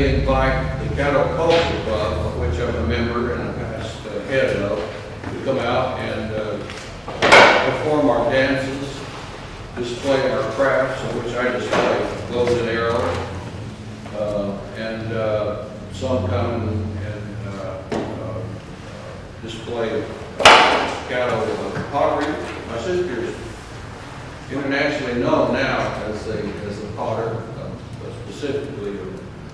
they invite the Caddo Culture Club, of which I'm a member and I'm past head of, to come out and perform our dances, display our crafts, of which I display bows and arrows, and some come and display Caddo pottery. My sister's internationally known now as a potter, specifically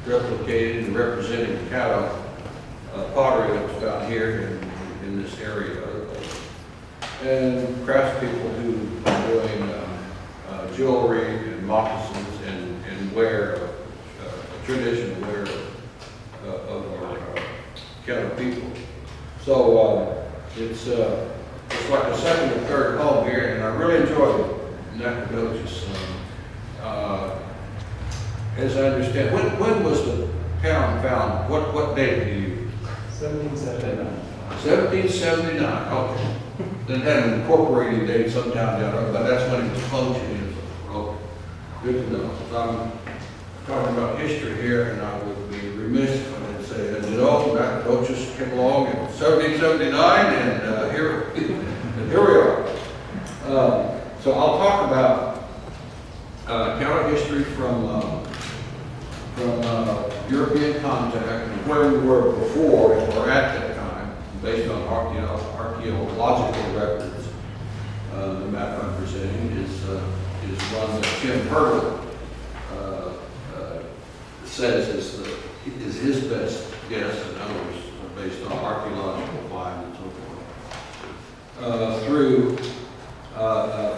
replicated and representing Caddo pottery that's found here in this area. And craftspeople who are doing jewelry and moccasins and wear, traditional wear of our Caddo people. So it's like a second or third home here, and I really enjoy Nacogdoches. As I understand, when was the town founded? What date do you? 1779. 1779, okay. Then had an incorporating date sometime down there, but that's when it was functioning. Okay. Good to know. So I'm talking about history here, and I would be remiss if I didn't say that. Nacogdoches came along in 1779, and here we are. So I'll talk about Caddo history from European contact and where we were before or at that time, based on archaeological records. The map I'm presenting is one that Tim Hurdle says is his best guess, and others based on archaeological finds and so forth.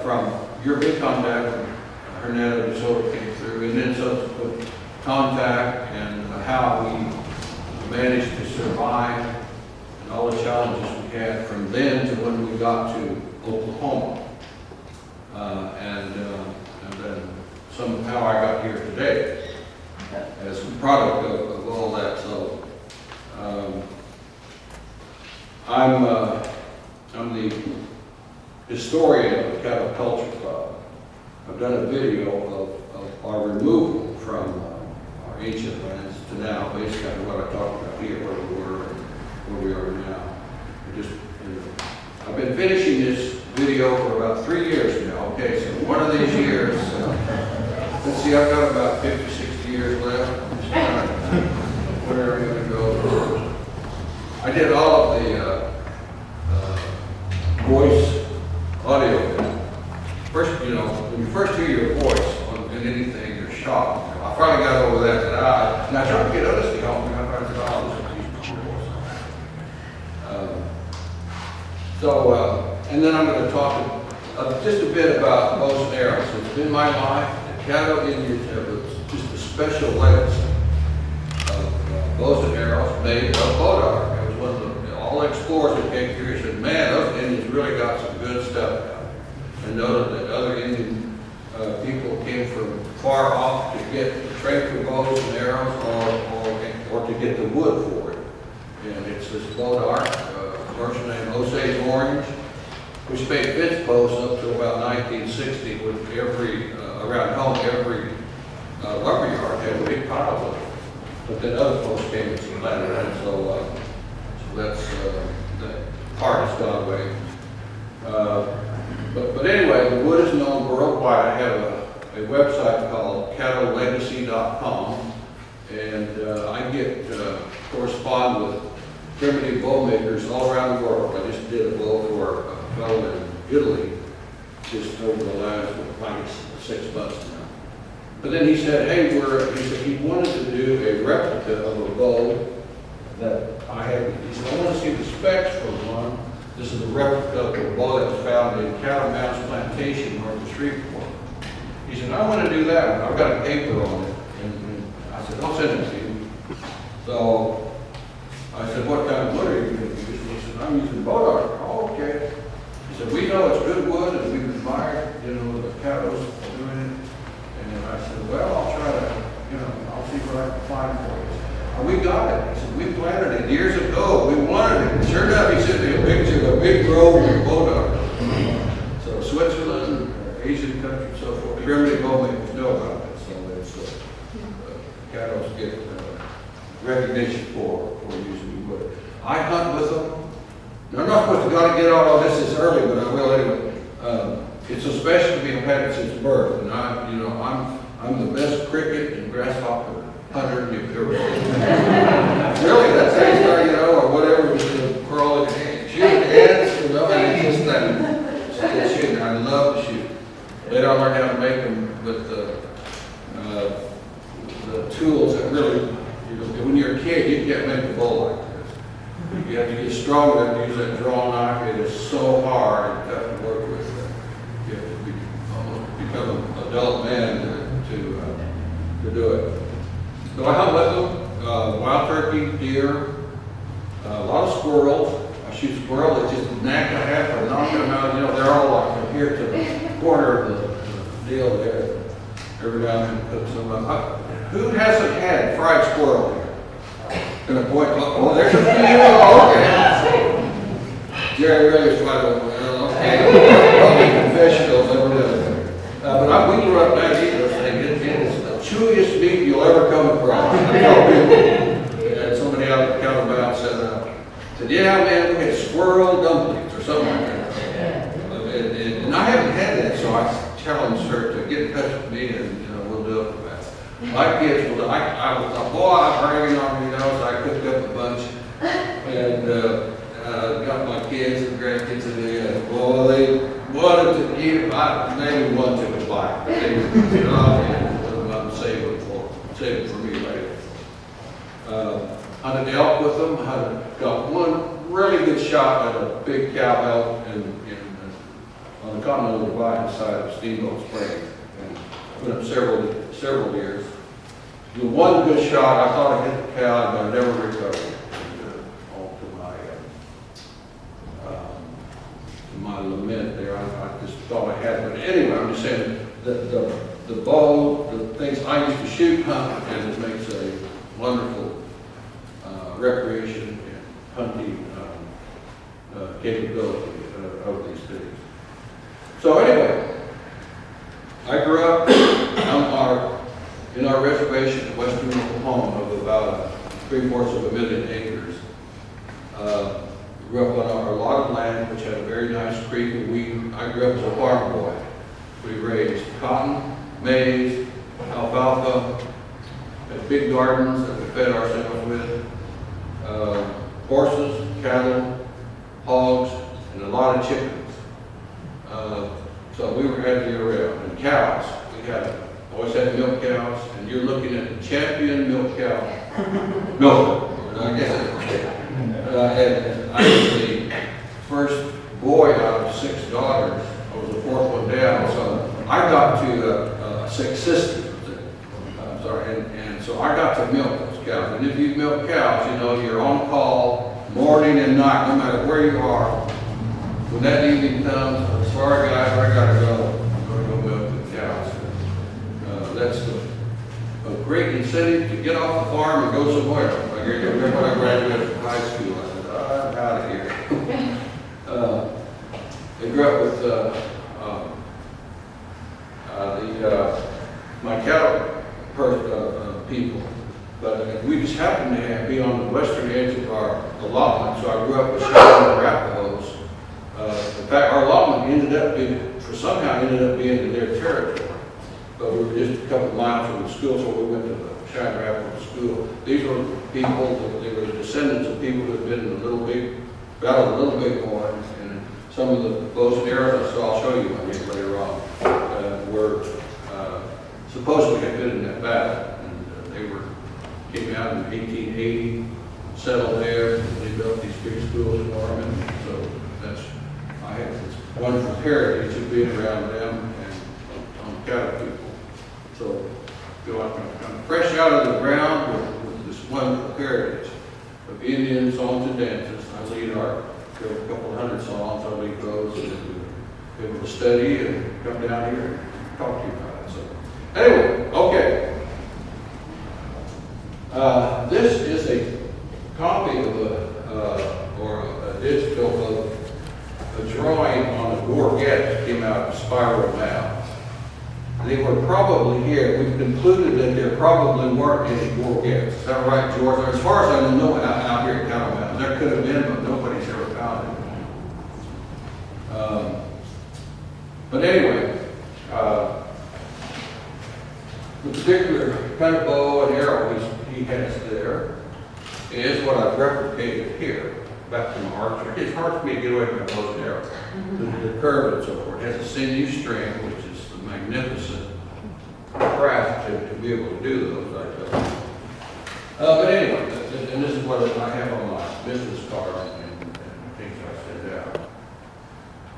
From European contact, when Hernando de Soto came through, and then subsequent contact and how we managed to survive and all the challenges we had from then to when we got to Oklahoma. And then somehow I got here today as a product of all that. So I'm the historian of the Caddo Culture Club. I've done a video of our removal from our ancient lands to now, basically what I talked about here, where we were and where we are now. I've been finishing this video for about 3 years now. Okay, so one of these years, let's see, I've got about 50, 60 years left. Where are we going to go? I did all of the voice audio. First, when you first hear your voice in anything, you're shocked. I finally got over that. And I tried to get others to help me. I tried to say, oh, this is voice. And then I'm going to talk just a bit about bows and arrows. It's been my life. The Caddo Indians have just a special legacy of bows and arrows made of bodar. It was one of all the explorers that came here said, man, those Indians really got some good stuff out. And noted that other Indian people came from far off to get the trade for bows and arrows or to get the wood for it. And it's this bodar, a person named Osage Orange, which made fence posts up to about 1960 with around home, every lumber yard had big piles of them. But then other folks came and some later, and so that's, that part has gone away. But anyway, the wood is known worldwide. I have a website called caddolegacy.com, and I get correspond with primitive bow makers all around the world. I just did a bow for a fellow in Italy just over the last, like 6 months now. But then he said, hey, he wanted to do a replica of a bow that I had. He said, I want to see the specs for one. This is a replica of a bow that was found in Cattle Mounds Plantation north of Shreveport. He said, I want to do that one. I've got a paper on it. And I said, I'll send it to you. So I said, what kind of wood are you going to use? And he said, I'm using bodar. Oh, okay. He said, we know it's good wood, and we've admired, the Caddos doing it. And I said, well, I'll try to, I'll see what I can find for you. And we got it. He said, we planted it years ago. We wanted it. And sure enough, he sent me a picture of a big grove of bodar. So Switzerland, Asian countries, so forth. Primitive bow makers know about it. So it's Caddos get recognition for using the wood. I hunt with them. Now, I'm not supposed to go to get all this early, but I will anyway. It's a specialty I've had since birth, and I'm the best cricket and grasshopper hunter you've ever seen. Really, that's how you start, or whatever, just crawl and shoot ants, and it's just that shooting. I love to shoot. They don't learn how to make them with the tools that really, when you're a kid, you can't make a bow like this. You have to get strong enough to use that draw knife. It is so hard and tough to work with. You have to almost become an adult man to do it. So I hunt with them, wild turkey, deer, a lot of squirrels. I shoot squirrel that just knack I have for knocking them out. They're all like from here to the corner of the deal there. Every now and then cook some of them. Who hasn't had fried squirrel here? Gonna point, oh, there's a few. Okay. Jerry really is quite okay. Probably confessionals over there. But we grew up now eating those things. It is the chewiest meat you'll ever come across. I tell people. And somebody out at the counterbound said, yeah, man, we had squirrel dumplings or something like that. And I haven't had that, so I challenged her to get in touch with me, and we'll do it for that. My kids will. I was a boy. I'm bragging on me, so I cooked up a bunch, and got my kids and grandkids in there. And boy, they wanted to eat it. Maybe one took a bite. They would I'm saving for me later. Hunted elk with them. Got one really good shot at a big cow elk on the Continental Divide side of Steamboat Springs, and went up several years. The one good shot, I thought I hit the cow, but I never recovered. All to my lament there, I just thought I had it. But anyway, I'm just saying that the bow, the things I used to shoot, hunt, and it makes a wonderful recreation and hunting capability of these things. So anyway, I grew up in our reservation in western Oklahoma of about 3/4 acres. Grew up on our lot of land, which had a very nice creek, and I grew up as a farm boy. We raised cotton, maize, alfalfa, had big gardens that we fed ourselves with, horses, cattle, hogs, and a lot of chickens. So we were happy around. And cows, we always had milk cows, and you're looking at the champion milk cow. Milk. I guess that's okay. I was the first boy out of 6 daughters. I was the 4th one down, so I got to 6 sisters. And so I got to milk those cows. And if you milk cows, you're on call morning and night, no matter where you are. When that evening comes, sorry guys, I gotta go. I'm gonna go milk the cows. That's a great incentive to get off the farm and go somewhere. I remember when I graduated from high school, I said, I'm out of here. I grew up with my cattle people, but we just happened to be on the western edge of our allotment, so I grew up with Cheyenne and Arapahoes. In fact, our allotment ended up being in their territory, but we were just a couple miles from the school, so we went to the Cheyenne Arapahoe school. These were people, they were the descendants of people who had been in the Battle of the Little Big Horn, and some of the bows and arrows, so I'll show you one later on, were supposedly had been in that battle, and they came out in 1880, settled there, and they built these big schools in Norman. So I have this wonderful heritage of being around them and on cattle people. So I'm fresh out of the ground with this wonderful heritage of Indian songs and dances. I lead a couple hundred songs. I lead those, and be able to study and come down here and talk to you about it. So anyway, okay. This is a copy of a digital of a drawing on a gorget that came out of Spiral Mouth. they were probably here. We've concluded that there probably weren't any more guests. Is that right, George? Or as far as I know, out here at Caddo Mountain, there could have been, but nobody's ever found it. But anyway, the particular kind of bow and arrow he has there is what I've replicated here, back from archery. It's hard for me to get away from my bows and arrows. The curve and so forth. It has a sinew string, which is a magnificent craft to be able to do those, I tell you. But anyway, and this is what I have on my business card and things I send out.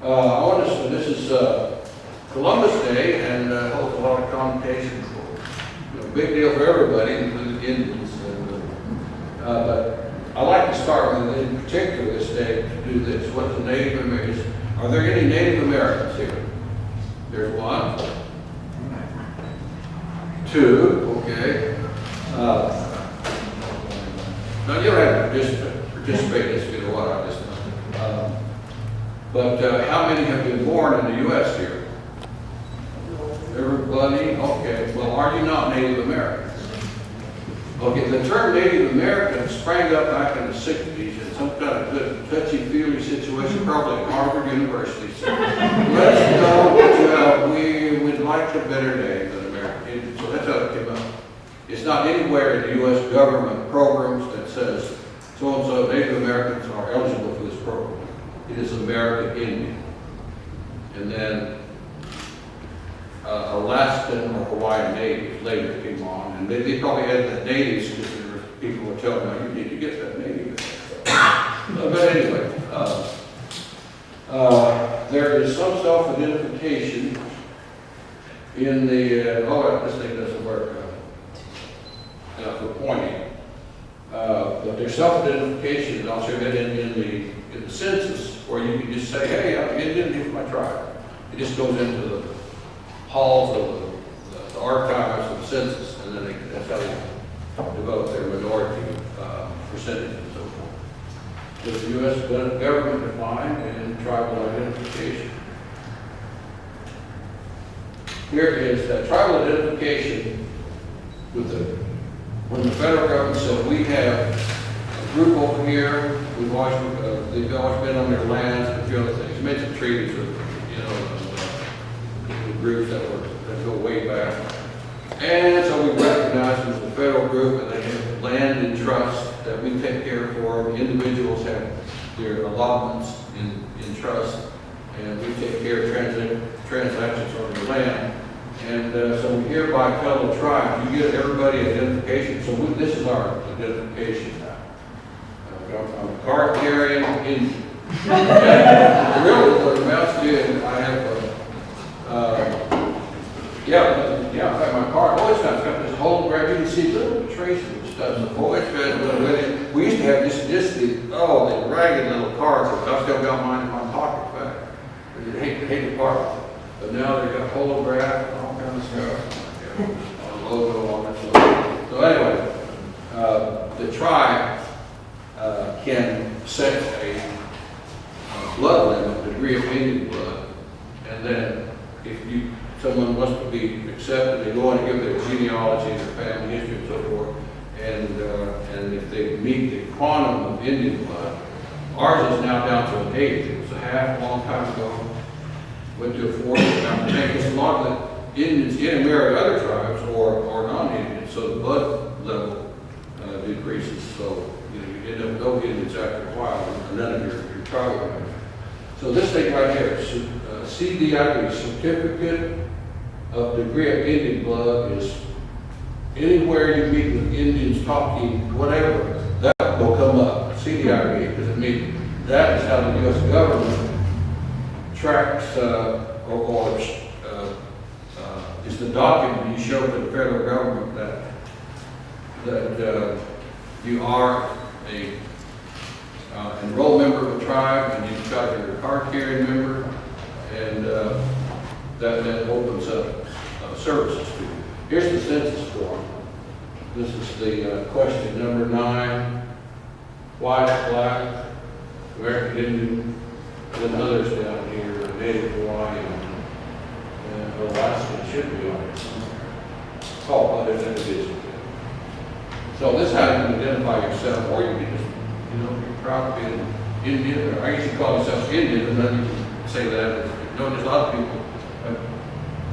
I want to say this is Columbus Day and holds a lot of connotations for, big deal for everybody, including Indians. But I like to start with, in particular this day, to do this. What the Native Americans, are there any Native Americans here? There's one. Two, okay. Now you don't have to participate in this, you know what I just but how many have been born in the U.S. here? Everybody? Okay. Well, are you not Native Americans? Okay, the term Native American sprang up back in the 60s in some kind of good touchy-feely situation, probably at Harvard University. So let's know that we would like a better day than American. So that's how it came up. It's not anywhere in the U.S. government programs that says so-and-so Native Americans are eligible for this program. It is American Indian. And then Alaskan or Hawaiian natives later came on, and they probably had the natives because there were people were telling them, you need to get that native. But anyway, there is some self-identification in the, this thing doesn't work for pointing. But there's self-identification, and I'll show that in the census, where you can just say, hey, I'm Indian, here's my tribe. It just goes into the halls of the archives of the census, and then that's how they develop their minority percentage and so forth. So the U.S. government defined and tribal identification. Here is that tribal identification with when the federal government said we have a group over here, they've always been on their lands, and a few other things. It made some treaties with, groups that go way back. And so we recognize them as a federal group, and they have land in trust that we take care for. The individuals have their allotments in trust, and we take care of transactions on their land. And so we hereby tell the tribes, you get everybody identification. So this is our identification now. I'm a card carrying Indian. Really, what it amounts to, I have in fact, my car always got this whole grab. You can see little traces of stuff. So always we used to have just the ragged little cards. I've still got mine in my pocket, in fact. I hate the part. But now they've got holograph and all kinds of stuff. Logo on it. So anyway, the tribe can set a blood limit, degree of Indian blood, and then if someone wants to be accepted, they go on and give their genealogy, their family history, and so forth. And if they meet the quantum of Indian blood, ours is now down to an 8. It was a half a long time ago. Went to a 4. Now, because a lot of the Indians either marry other tribes or non-Indians, so the blood level decreases. So you end up no Indians after a while, and none of your tribal members. So this thing right here, CDIB, Certificate of Degree of Indian Blood, is anywhere you meet with Indians talking, whatever, that will come up, CDIB, because it means that is how the U.S. government tracks is the document you show to the federal government that you are a enrolled member of a tribe, and you've got your card-carrying member, and that opens up services to you. Here's the census form. This is the question number 9. White, black, American Indian, and then others down here, Native Hawaiian, And the last one should be on it somewhere. Oh, but it is. So this is how you can identify yourself, or you can just, be proud to be an Indian, or I guess you call yourself Indian, and then you can say that. There's a lot of people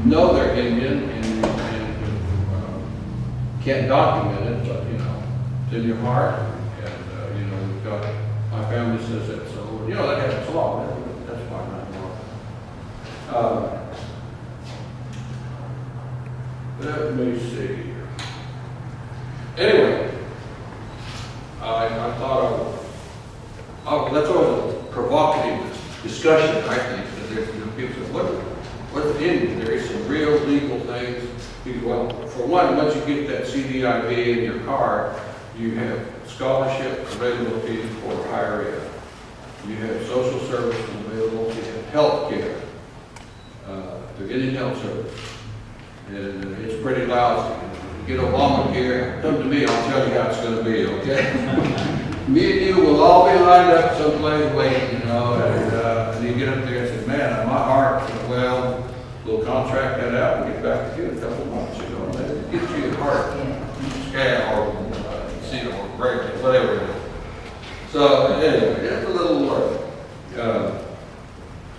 know they're Indian and can't document it, but it's in your heart. And we've got, my family says that, so that happens a lot. That's why I'm not wrong. Let me see here. Anyway, I thought that's always a provocative discussion, I think, that people say, what's the Indian? There is some real legal things. Well, for one, once you get that CDIB in your car, you have scholarship availability for higher ed. You have social services available. You have health care to any health service. And it's pretty lousy. If you get Obamacare, come to me, I'll tell you how it's going to be, okay? Me and you will all be lined up someplace waiting, and you get up there and say, man, my heart, well, we'll contract that out and get back to you in a couple of months, and get you a heart scan or break, whatever it is. So anyway, it's a little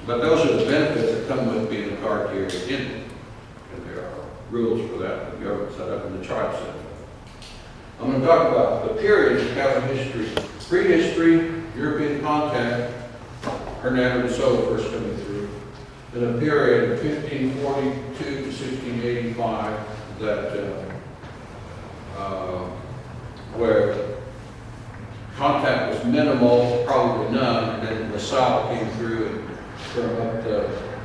but those are the benefits that come with being a card carrier in Indian. And there are rules for that the government set up and the tribe set up. I'm going to talk about the periods of Caddo history. Prehistory, European contact, Hernando de Soto first coming through. In a period of 1542 to 1685 that where contact was minimal, probably none, and then LaSalle came through and from up the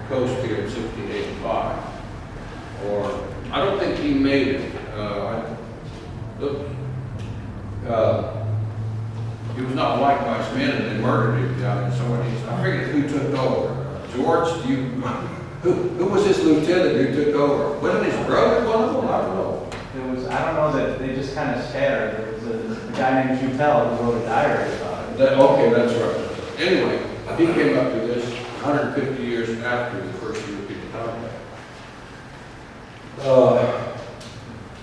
coast here in 1685. Or I don't think he made it. He was not liked by his men, and they murdered him down in somewhere. I forget who took over. George, who was his lieutenant who took over? Wasn't his brother one of them? I don't know. I don't know that they just kind of scattered. There was a guy named Jutel who wrote a diary about it. Okay, that's right. Anyway, he came up to this 150 years after the first European contact.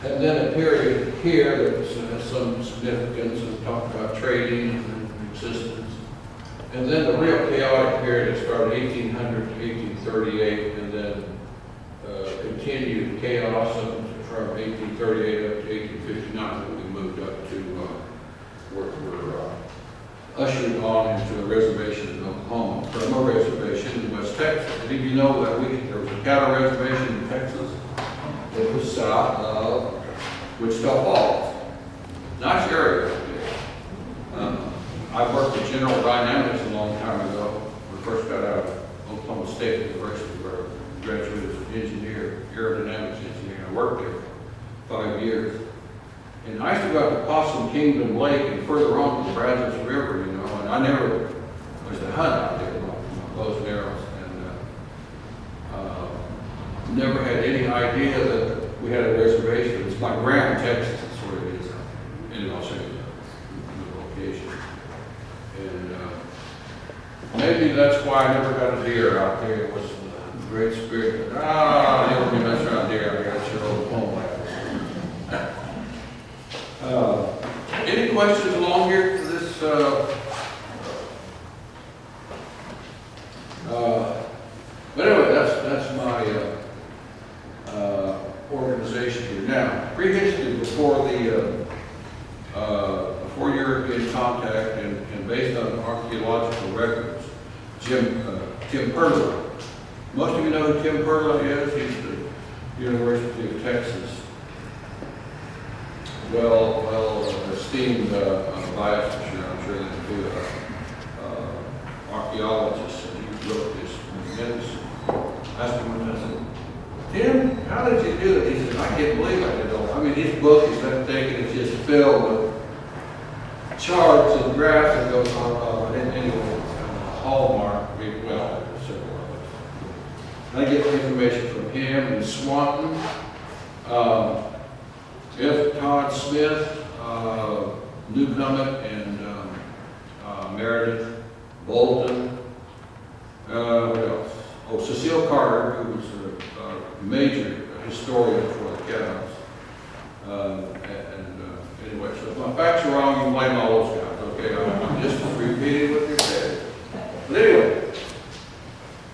And then a period here that has some significance and talked about trading and existence. And then the real chaotic period that started 1800 to 1838 and then continued chaos from 1838 up to 1859 when we moved up to we're ushered on into a reservation in Oklahoma, from a reservation in West Texas. And if you know that there was a Caddo reservation in Texas. It was south of Wichita Falls. Nice area. I worked at General Dynamics a long time ago. When I first got out of Oklahoma State University, where I graduated as an engineer, aerodynamics engineer. I worked there for 5 years. And I used to go out to Possum Kingdom Lake and further on to the Brazos River, and I never was to hunt out there, my bows and arrows. Never had any idea that we had a reservation. It's like Graham, Texas, that's where it is. And I'll show you the location. And maybe that's why I never got a deer out there. It was a great spirit. You don't be messing around deer. I got your old home. Any questions along here for this? But anyway, that's my organization here. Now, prehistory before before European contact and based on archaeological records. Tim Perla. Most of you know who Tim Perla is. He's the University of Texas. Well esteemed biosphere, I'm sure they do archaeologist, and he wrote this tremendous. Asked him one time, I said, Tim, how did you do it? He said, I can't believe I did all. I mean, his book is that thing, and it's just filled with charts and graphs and goes on. And anyway, hallmark, well, several of us. I get information from him and Swanton, F. Todd Smith, Newcomen, and Meredith Bolton. What else? Oh, Cecile Carter, who was major historian for the Caddos. Anyway, so if my facts are wrong, you blame all those guys, okay? I'm just repeating what you're saying. But anyway,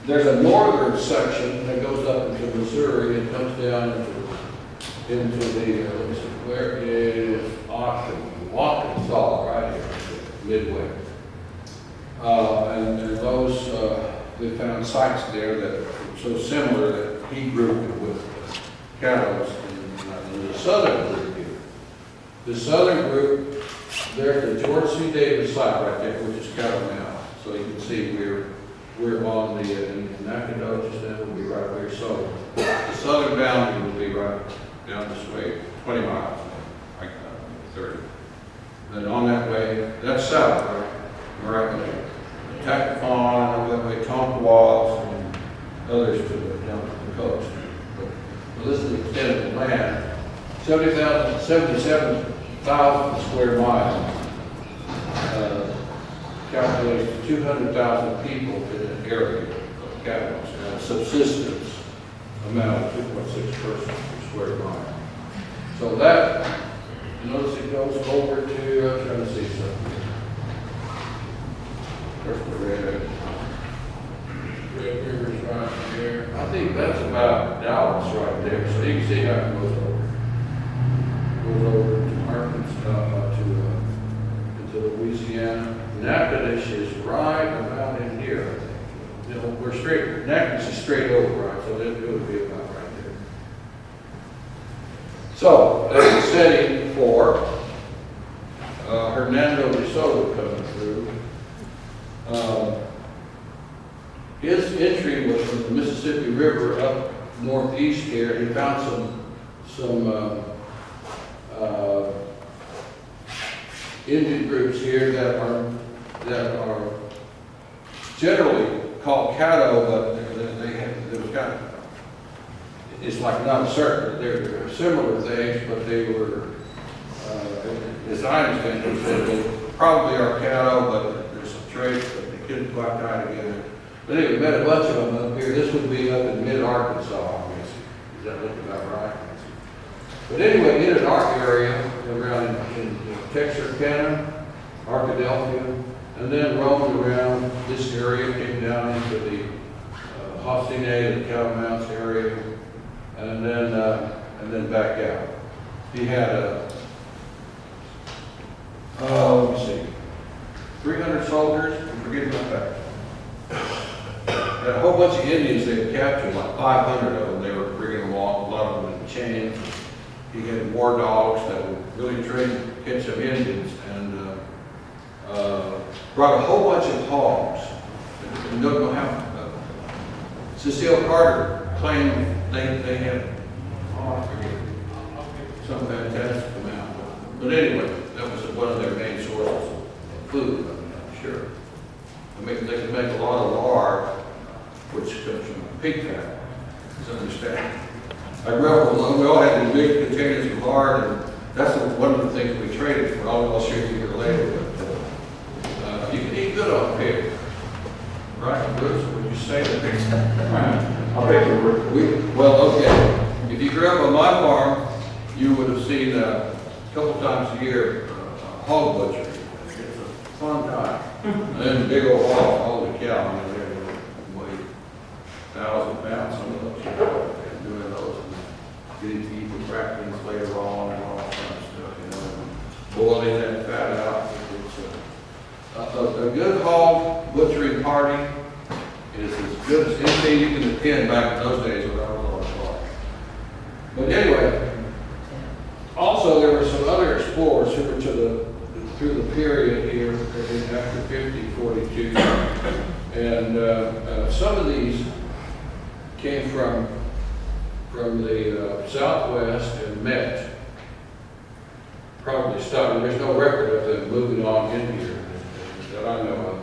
there's a northern section that goes up into Missouri and comes down into the, let me see, where is Arkansas, right here, midway. And those, we found sites there that are so similar that he grouped it with Caddos in the southern group here. The southern group, there's the George C. Davis site right there, which is Caddo now. So you can see we're on the Nacogdoches, then we'll be right there. So the southern boundary will be right down this way, 20 miles, like 30. And on that way, that's south, right? Right there. Tacopon, over that way, Tonkawas, and others to the, down to the coast. So this is the extent of the land. 77,000 square miles. Calculates 200,000 people in an area of Caddos, and a subsistence amount of 2.6 persons per square mile. So that, notice it goes over to, I'm trying to see something. There's the red river's right here. I think that's about Dallas right there. So you can see how it goes over. Goes over to Arkansas, into Louisiana. Nacogdoches is right about in here, I think. You know, we're straight, Nacogdoches is straight over, right? So it would be about right there. So, that's the setting for Hernando de Soto coming through. His entry was from the Mississippi River up northeast here. He found some Indian groups here that are generally called Caddo, but they was kind of, it's like not certain. They're similar things, but they were, as I understand it, they probably are Caddo, but there's some traits, but they couldn't quite tie together. But anyway, we met a bunch of them up here. This would be up in mid-Arkansas, I guess. Does that look about right? But anyway, in our area, around in Texarkana, Arkadelphia, and then roamed around this area, came down into the Hacienda, the Cattle Mounts area, and then back out. He had let me see, 300 soldiers, I'm forgetting about that. And a whole bunch of Indians they had captured, like 500 of them. They were bringing along, a lot of them in chains. He had war dogs that were really trained to catch some Indians, and brought a whole bunch of hogs. And don't know how. Cecile Carter claimed they had, I forget, some fantastic amount. But anyway, that was one of their main sources of food, I'm sure. I mean, they could make a lot of lard, which comes from pig fat, is understand. I grew up alone, we all had these big containers of lard, and that's one of the things we traded for. I'll share you here later, but you can eat good on pig. Right, Bruce, would you say that? I'll bet you were. Well, okay. If you grew up on my farm, you would have seen a couple times a year hog butchery. It's a fun time. And then big old hog, holy cow, I mean, they weigh 1,000 pounds, some of those, and doing those, and getting to eat the cracklings later on and all that kind of stuff, you know, and boiling that fat out. It's a good hog butchering party is as good as anything you can attend back in those days when I was on the farm. But anyway, also there were some other explorers who were through the period here after 1542, and some of these came from the southwest and met, probably stopped. There's no record of them moving on in here that I know of.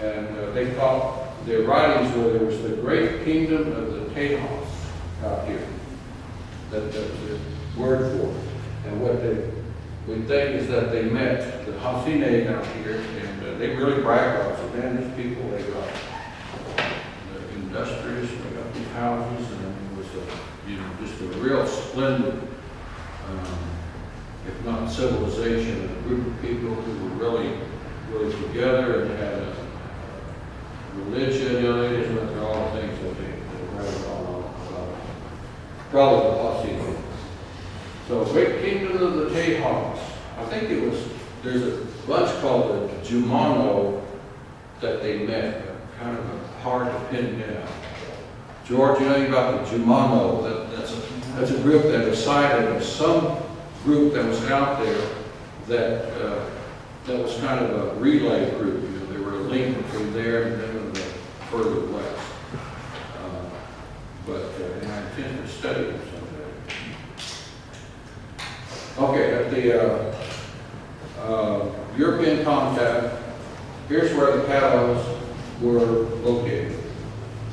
And they thought their writings were there was the great kingdom of the Tejas out here. That was the word for it. And what we think is that they met the Hacienda out here, and they really bragged about it. So, man, these people, they're industrious, they got these houses, and it was just a real splendid, if not civilization, a group of people who were really together and had a religion. They just went through all the things that they read all about. Probably the Hacienda. So, Great Kingdom of the Tejas. I think there's a bunch called the Jumano that they met, kind of hard to pin down. George, you know anything about the Jumano? That's a group that was cited as some group that was out there that was kind of a relay group. They were a link between there and then further west. And I intend to study them someday. Okay, at the European contact, here's where the Caddos were located.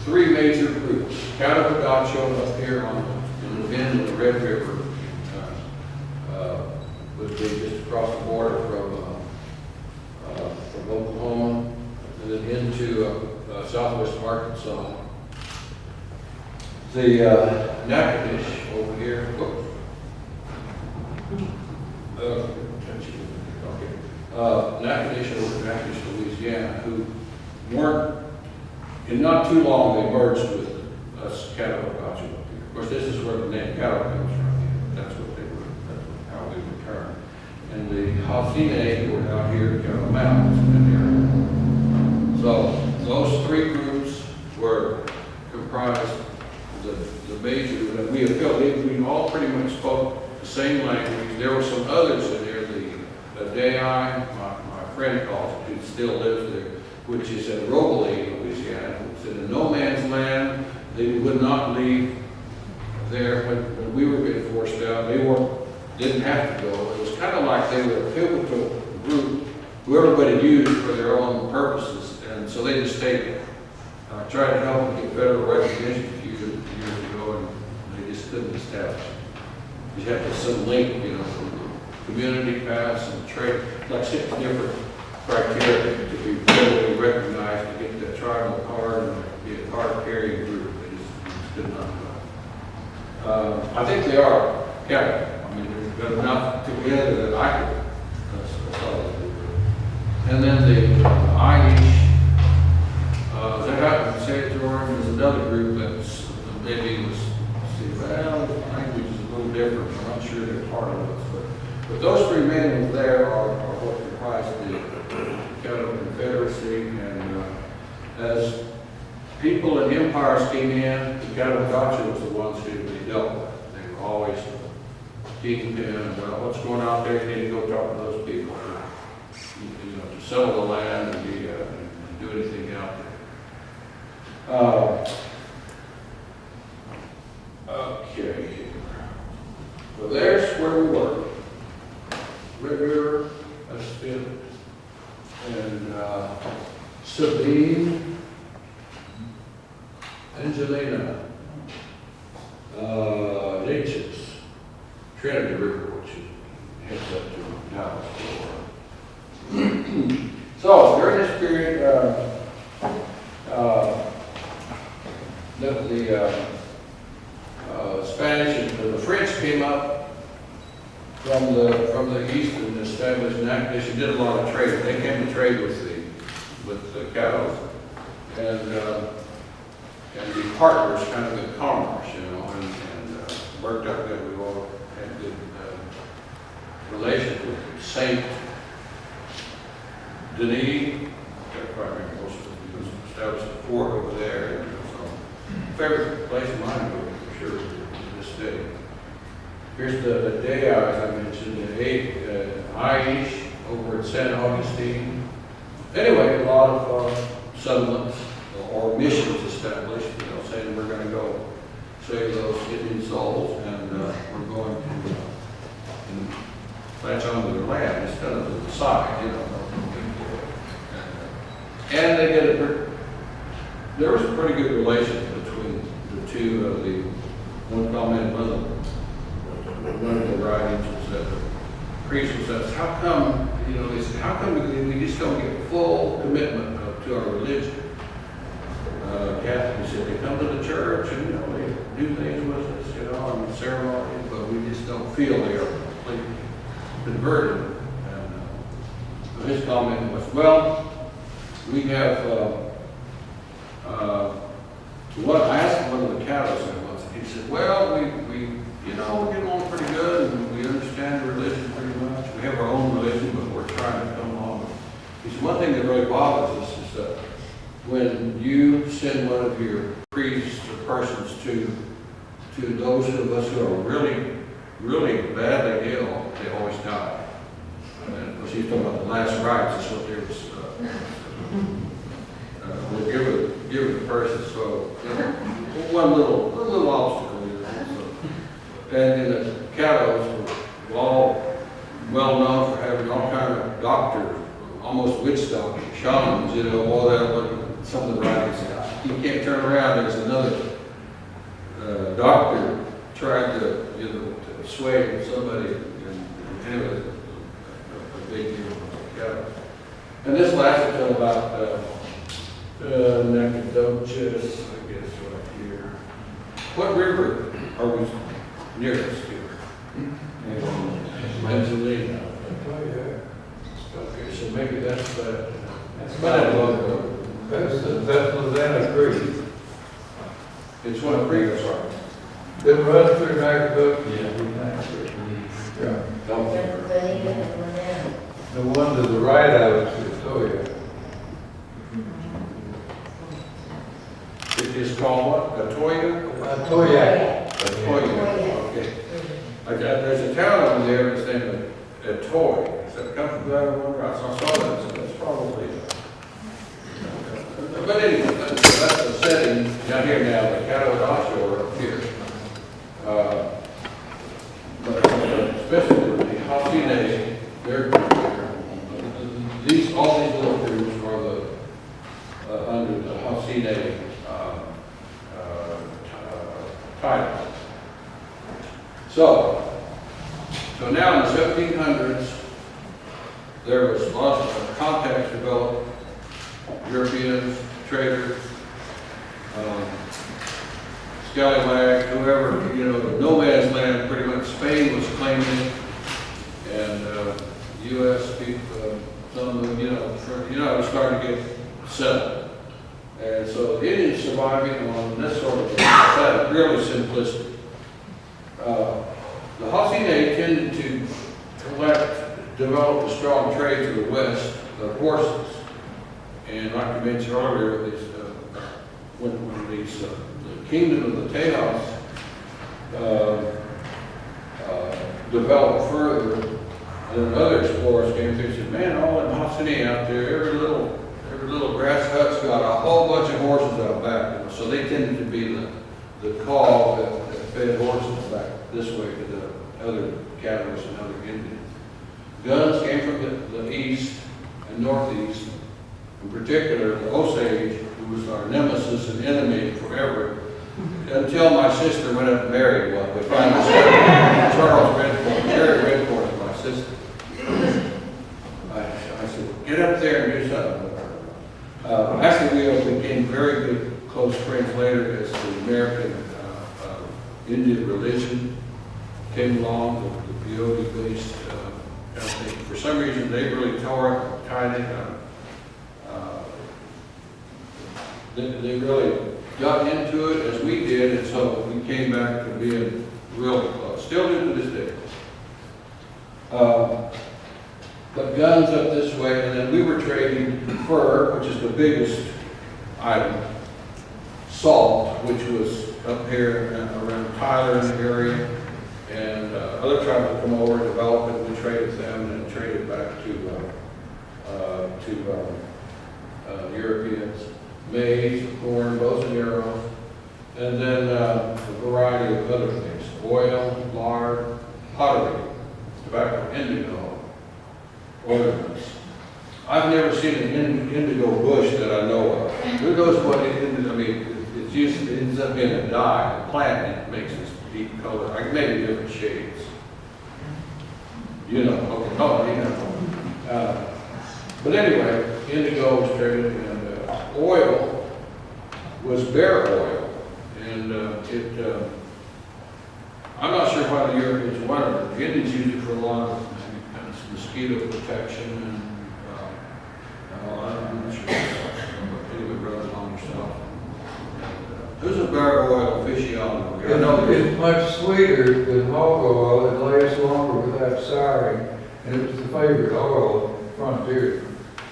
3 major groups. Caddo up here in the bend of the Red River, would be just across the border from Oklahoma, and then into southwest Arkansas. The Nacogdoches over here. Nacogdoches over Nacogdoches, Louisiana, who weren't, and not too long they merged with us Caddo up here. Of course, this is where the name Caddo comes from. That's what they were, how we were termed. And the Hacienda were out here in Caddo Mountains in that area. So those 3 groups were comprised the major, we all pretty much spoke the same language. There were some others in there, the Dai, my friend calls it, who still lives there, which is in Robley, Louisiana. It's in a no man's land. They would not leave there when we were being forced out. They didn't have to go. It was kind of like they were a pivotal group who everybody used for their own purposes, and so they just stayed there. Tried to help them get federal recognition a few years ago, and they just couldn't establish it. You have to some link, from the community pass and trade, like 6 different criteria to be federally recognized to get that tribal card and be a card carrying group. They just could not do it. I think they are Caddo. I mean, there's been enough together that I could solidly do it. And then the Irish, that happened to St. George, there's another group that's maybe was, the language is a little different. I'm not sure they're part of us, but those 3 men there are what comprise the Caddo Confederacy. And as people and empires came in, the Caddo was the ones who they dealt with. They were always keeping them, well, what's going on there? You need to go talk to those people. To settle the land and do anything out there. Okay. So there's where we were. Red River, that's it. And Sabine, Angelina, Natchez, Trinity River, which heads up to Dallas. So during this period, the Spanish and the French came up from the east and established Nacogdoches and did a lot of trade. They came to trade with the Caddos and be partners kind of in commerce, and worked out good. We all had good relations with Saint Denis. I can't quite remember most of it. He was established a fort over there. And so, favorite place of mine for sure to this day. Here's the Dais, as I mentioned, the Aish over at San Augustine. Anyway, a lot of settlements or missions established, saying we're going to go save those Indian souls, and we're going to latch onto their land instead of to the side, And they did there was a pretty good relation between the 2 of the one comment one of the writings was that the priest says, how come, they said, how come we just don't get full commitment to our religion? Catholics said they come to the church and, do things with us, you know, and ceremonies, but we just don't feel they are completely converted. And his comment was, well, we have, what I asked one of the Caddos once, he said, well, we you know, we're getting along pretty good, and we understand religion pretty much. We have our own religion, but we're trying to come along. He said, one thing that really bothers us is that when you send one of your priests or persons to those of us who are really, really badly ill, they always die. And of course, he's talking about the last rites, that's what they was give the person. So one little obstacle, you know. So, and in the Caddos were all well known for having all kind of doctors, almost witch doctors, shamans, you know, all that. What some of the writings say, you can't turn around. There's another doctor tried to, you know, to sway somebody, and anyway, a big deal. Yeah. And this lasted until about Nacogdoches, I guess, right here. What river are we nearest to? Pennsylvania. Okay, so maybe that's that. That's Louisiana Creek. It's one of the sorry. It runs through Nacogdoches. Yeah. The one to the right of us is Toya. It is called what? Atoya? Toya. Atoya, okay. There's a town over there that's named Atoy. Is that come from that one? I saw that, so that's probably. But anyway, that's the setting down here now, the Caddo offshore up here. But especially the Hassine, all these little groups are the under the Hassine title. So now in the 1700s, there was lots of contacts developed, Europeans, traders, scallywags, whoever, you know, no man's land, pretty much Spain was claiming it, and U.S. people, some of them, you know, starting to get settled. And so the Indians surviving on this sort of set, really simplistic. The Hassine tended to develop a strong trade to the west of horses. And like I mentioned earlier, when the kingdom of the Tejas developed further, then other explorers came through and said, man, all in Hassine out there, every little grass hut's got a whole bunch of horses out back. You know, so they tended to be the call that fed horses back this way to the other Caddos and other Indians. Guns came from the east and northeast. In particular, the Osage, who was our nemesis and enemy forever, until my sister went up and married one. We finally started Charles Redford, Jerry Redford is my sister. I said, get up there and do something. Actually, we became very good, close friends later as the American Indian religion came along, the peyote-based kind of thing. For some reason, they really tore it, tied it. They really got into it as we did, and so we came back to being really close. Still do to this day. But guns up this way, and then we were trading fur, which is the biggest item, salt, which was up here around Tyler in the area, and other tribes would come over and develop it. We traded them and then traded back to Europeans. Maize, corn, bows and arrows, and then a variety of other things: oil, lard, pottery, tobacco, indigo, ornaments. I've never seen an indigo bush that I know of. Who knows what it is? I mean, it's used, it ends up being a dye, a plant, and it makes this deep color, like maybe different shades. You know, okay, oh, you know. But anyway, indigo was traded, and oil was bear oil, and I'm not sure why the Europeans wanted it. The Indians use it for a lot of kind of mosquito protection and, I'm not sure. But anyway, brother on yourself. Who's a barrel oil aficionado? I know It's much sweeter than hog oil, it lasts longer without souring, and it was the favorite oil of the frontier.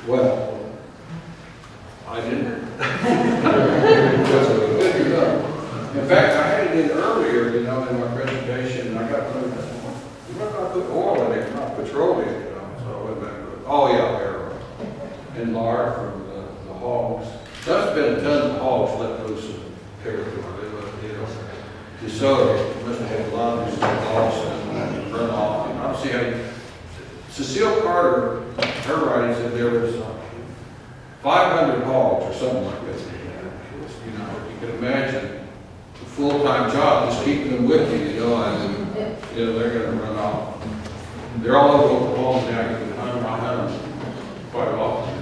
well, I didn't. That's a good to know. In fact, I had it in earlier, in my presentation, and I got one of them. You're not gonna put oil in it, not petroleum, so I went back to it. Oh, yeah, barrel oil. And lard from the hogs. That's been a ton of hogs let loose in the territory. So it must have had a lot of these hogs and run off. And I don't see how Cecile Carter, her writing said there was 500 hogs or something like that. You can imagine the full-time job, just keeping them with you, and they're going to run off. They're all over Oklahoma now. You can hunt them. I hunt them quite often.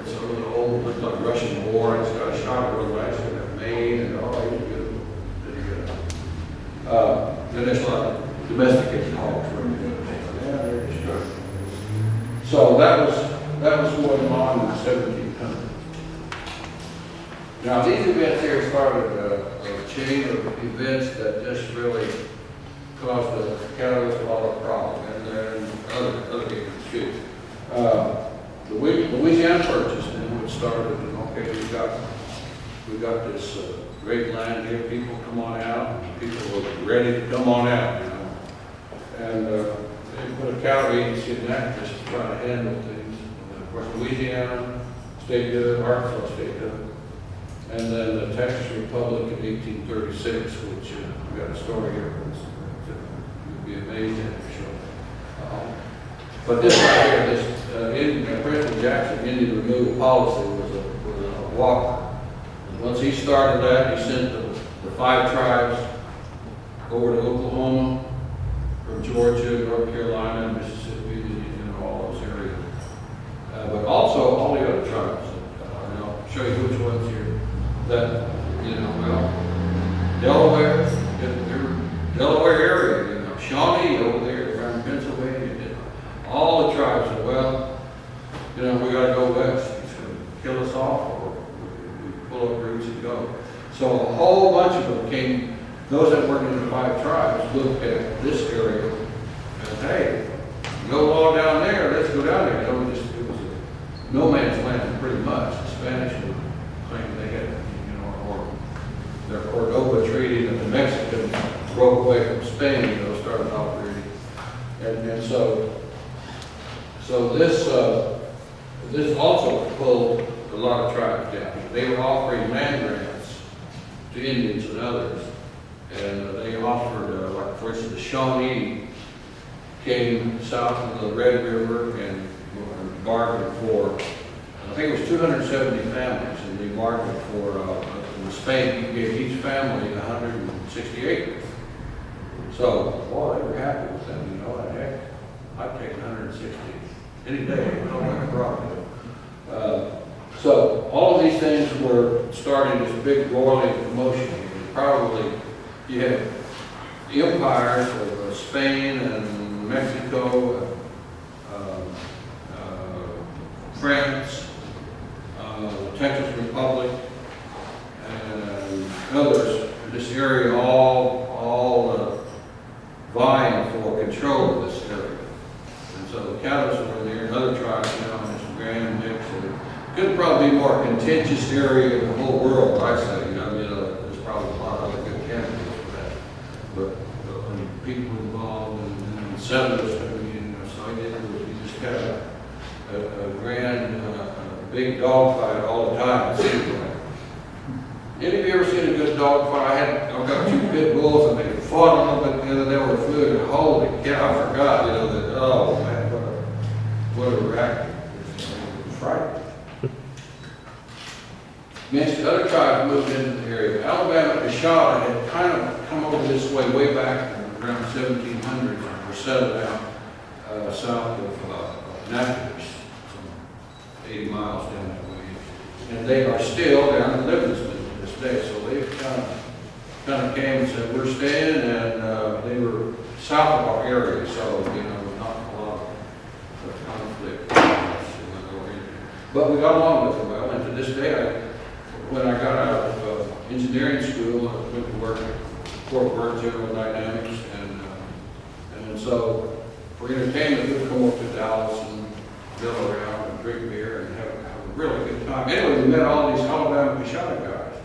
It's a little old, looks like Russian war. It's got a shot of real nice and they're made and all. Then there's a lot of domesticated hogs. Yeah, they're destructive. So that was going on in the 1700s. Now these events here started a chain of events that just really caused the Caddo a lot of problems, and then other games too. The Louisiana Purchase then, which started, okay, we got this great land here, people come on out, people were ready to come on out, and they put a cattle agency in that just to try to handle things. And of course, Louisiana stayed good, Arkansas stayed good, and then the Texas Republic in 1836, which we got a story here, you'd be amazed at for sure. But this right here, this President Jackson Indian removal policy was a walker. Once he started that, he sent the 5 tribes over to Oklahoma, from Georgia, North Carolina, Mississippi, all those areas. But also all the other tribes. I'll show you which ones here. That, Delaware area, Shawnee over there around Pennsylvania. All the tribes said, well, we got to go west. He's going to kill us off, or we pull up roots and go. So a whole bunch of them came. Those that worked in the 5 tribes looked at this area and, hey, no law down there, let's go down there. It was a no man's land pretty much. The Spanish would claim they had, or their Cordoba Treaty that the Mexicans broke away from Spain, started operating. And so this also pulled a lot of tribes down. They were offering land grants to Indians and others. And they offered, like for instance, the Shawnee came south of the Red River and bargained for, I think it was 270 families, and they bargained for, in Spain, he gave each family 160 acres. So, boy, they were happy with them, heck, I'd take 160 any day, I don't have a problem. So, all of these things were starting this big roiling commotion. Probably you had empires of Spain and Mexico, France, the Texas Republic, and others in this area, all vying for control of this area. And so the Caddos were there, and other tribes now in this grand mix. Could probably be more contentious area in the whole world, I say. There's probably a lot of other good candidates for that. But people involved and settlers coming in, so I did we just had a grand, big dogfight all the time, it seems like. Any of you ever seen a good dogfight? I've got 2 pit bulls and they fought a little bit together, they were fluid, and holy cow, I forgot, that, oh man, what a racket. It's frightening. Mentioned other tribes moved into the area. Alabama, the Shaw had kind of come over this way back around 1700, or settled down south of Nacogdoches, 80 miles down that way. And they are still down in Livingston to this day, so they've kind of kind of came and said, we're staying, and they were south of our area, so, not a lot of conflict. But we got along with them well, and to this day, when I got out of engineering school, I went to work at Fort Worth General Dynamics, and so for entertainment, we would come up to Dallas and go around and drink beer and have a really good time. Anyway, we met all these Alabama Pashada guys,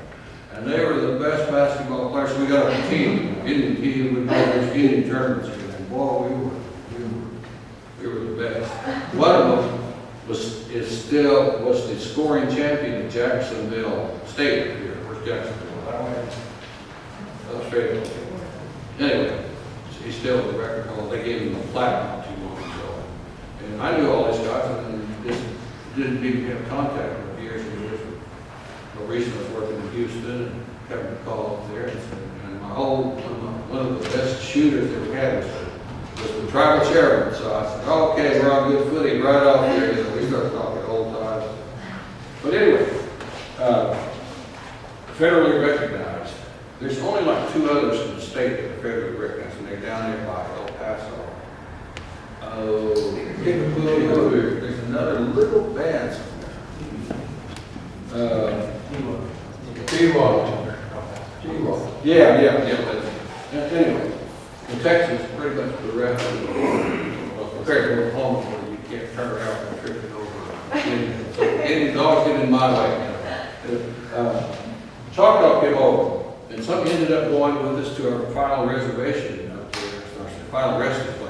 and they were the best basketball players. We got a team, Indian team, with Indian tournaments, and boy, we were the best. One of them was the scoring champion at Jacksonville State here. Where's Jacksonville? That way? Australia. Anyway, he's still the record holder. They gave him a plaque not too long ago. And I knew all these guys, and just didn't even have contact with years and years. But recently I was working in Houston and having a call up there. And one of the best shooters that we had was the tribal chairman. So I said, okay, we're on good footing right off there. We started talking old times. But anyway, federally recognized. There's only like 2 others in the state that are federally recognized, and they're down there by El Paso. There's another little band somewhere. T-Walk. Yeah. Anyway, in Texas, pretty much the rest of compared to Oklahoma, where you can't turn around and trip it over. So any dog get in my way. Choctaw came over, and some ended up going with us to our final reservation up there, our final resting place.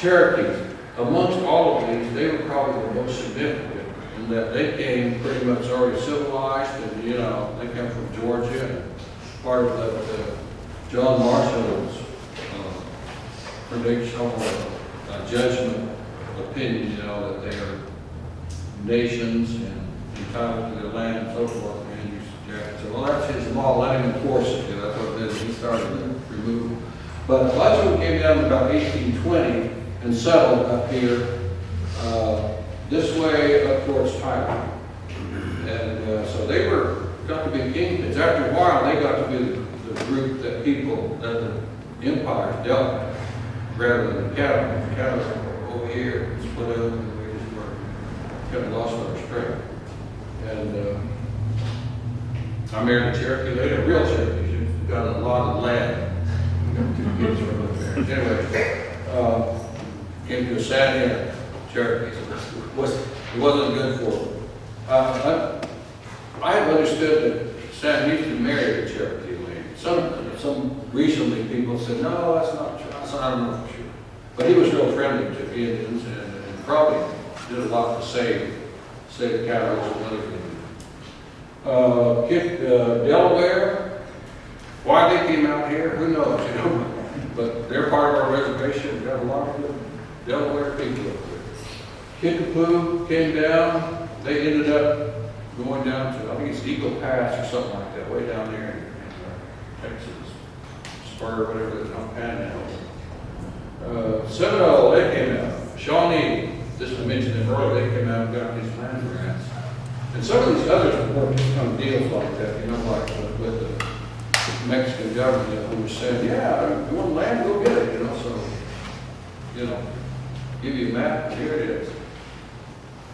Cherokees, amongst all of these, they were probably the most significant in that they came pretty much already civilized, and they come from Georgia, and part of that John Marshall's prediction or judgment opinion, that they are nations and entitled to their land and so forth. And so, well, that's his law, let him enforce it. That's what it is. He started to remove them. But a bunch of them came down in about 1820 and settled up here, this way up towards Thailand. And so they got to be kingpins. After a while, they got to be the group that the empires dealt with, rather than the cattle. The cattle were over here, split up, and we just kind of lost our strength. And I married a Cherokee lady, a real Cherokee. She's got a lot of land. We got 2 kids from up there. Anyway, came to a sad end, Cherokee. So it wasn't good for them. I have understood that Sam Houston married a Cherokee lady. Some recently people said, no, that's not true. I don't know for sure. But he was real friendly to Indians and probably did a lot to save the cattle and other things. Delaware, why they came out here, who knows, But they're part of our reservation. We've got a lot of good Delaware people up there. Kickapoo came down. They ended up going down to, I think it's Eagle Pass or something like that, way down there in Texas, Spur, whatever it's on Panhandle. Seminole, they came out. Shawnee, just to mention them earlier, they came out and got these land grants. And some of these others were just kind of deals like that, like with the Mexican government who was saying, yeah, you want land, go get it, so, give you a map, and here it is. In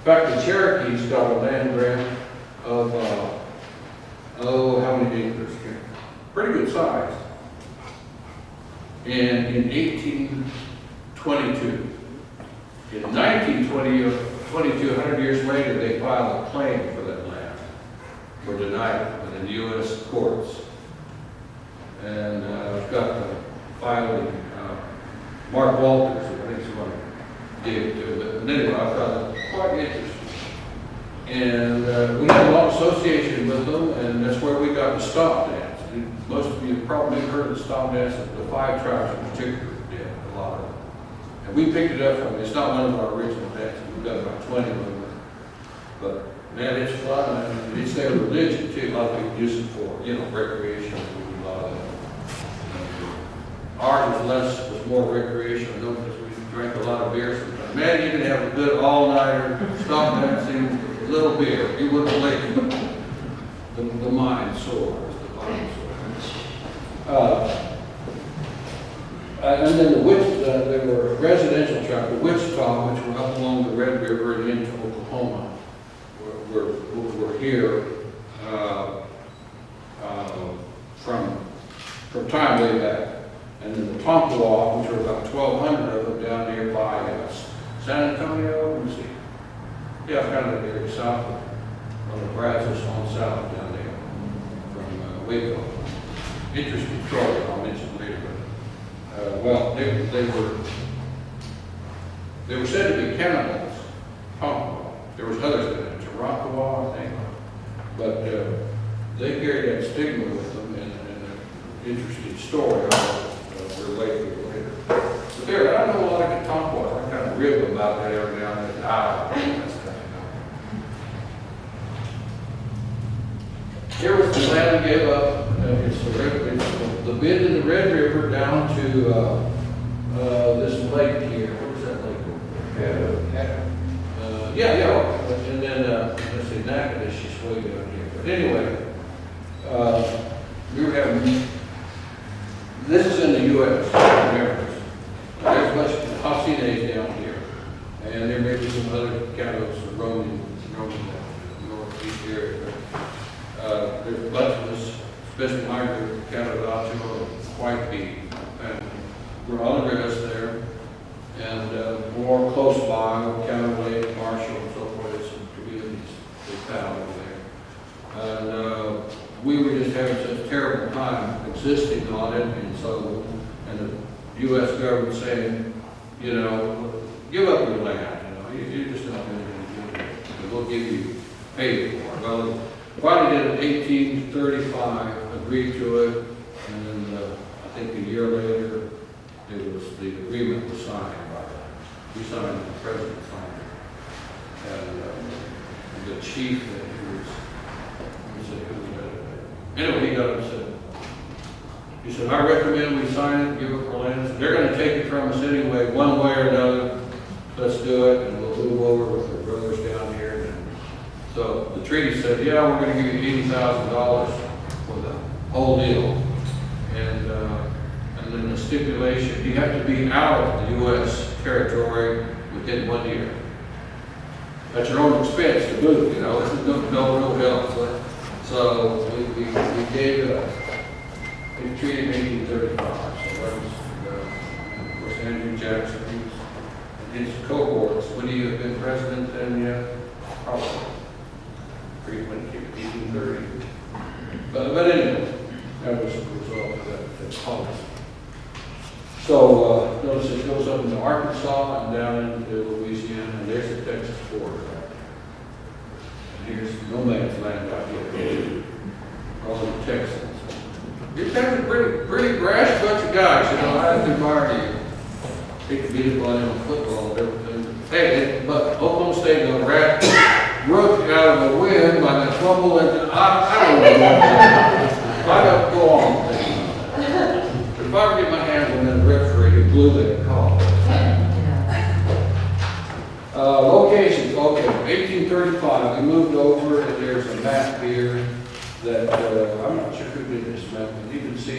fact, the Cherokees got a land grant of, how many acres? Pretty good size. And in 1822, in 1922, 100 years later, they filed a claim for that land. Were denied within the U.S. courts. And I've got the filing, Mark Walters, I think is what gave it to it. But anyway, I thought it quite interesting. And we had a long association with them, and that's where we got the stomp dance. Most of you have probably heard of the stomp dance. The 5 tribes in particular did a lot of it. And we picked it up from, it's not one of our original dances. We've got about 20 of them. But man, it's fun, and it's their religion too. A lot of people use it for, recreation. A lot of that. Ours was more recreational, because we drank a lot of beer sometimes. Man, you can have a good all-nighter, stomp dancing, a little beer. You wouldn't believe it. The the mine sore, the mine sore. And then there were residential traffic, the Wichita, which were up along the Red River and into Oklahoma, were here from time way back. And then the Tonkawa, which were about 1,200 of them down here by San Antonio, let me see. Yeah, kind of there south of Brazos on south down there from Waco. Interesting story, I'll mention later. But, well, they were said to be cannibals. Tonkawa. There was others than Tarakawa, I think. But they carried that stigma with them, and an interesting story I'll relate to later. But there, I know a lot of Tonkawa. I kind of rib about that every now and then. Here was the land we gave up. It's the bend in the Red River down to this lake here. Where's that lake? Caddo. Yeah. And then, let's see, Nacogdoches is way down here. But anyway, we were having, this is in the U.S., remember. There's a bunch of Hacines down here. And there may be some other Caddos roaming the northeast area. There's a bunch of us, especially my group, Nacogdoches, White Bee, and we're on the rivers there, and more close by, County Lake, Marshall, and so forth, some communities they found over there. And we were just having such a terrible time existing on it, and so, and the U.S. government saying, you know, give up your land, you're just not going to do it. We'll give you pay for it. Well, finally did in 1835, agreed to it, and then I think a year later, the agreement was signed by, we signed, the president signed it. And the chief that anyway, he got up and said, he said, I recommend we sign it, give it for land. They're going to take it from us anyway, one way or another. Let's do it, and we'll move over with our brothers down here. And so the treaty said, yeah, we're going to give you $80,000 for the whole deal. And then the stipulation, you have to be out of the U.S. territory within 1 year. At your own expense to move, this is no real help. So we gave it up. We treated in 1835. So that was, of course, Andrew Jackson. And his cohorts. Would he have been president then yet? Probably. Pretty much 1830. But anyway, that was the result of that policy. So notice it goes up into Arkansas and down into Louisiana, and there's the Texas border. Here's no man's land out here. All the Texans. You're kind of a pretty brash bunch of guys, I have to admire you. They could beat up on him in football and everything. Hey, but Oklahoma State got rooked out of the wind by the fumble, and I don't know. I don't go on. If I ever get my hands on that referee who blew that call. Locations, okay, 1835, we moved over, and there's a map here that, I'm not sure who did this map, but you can see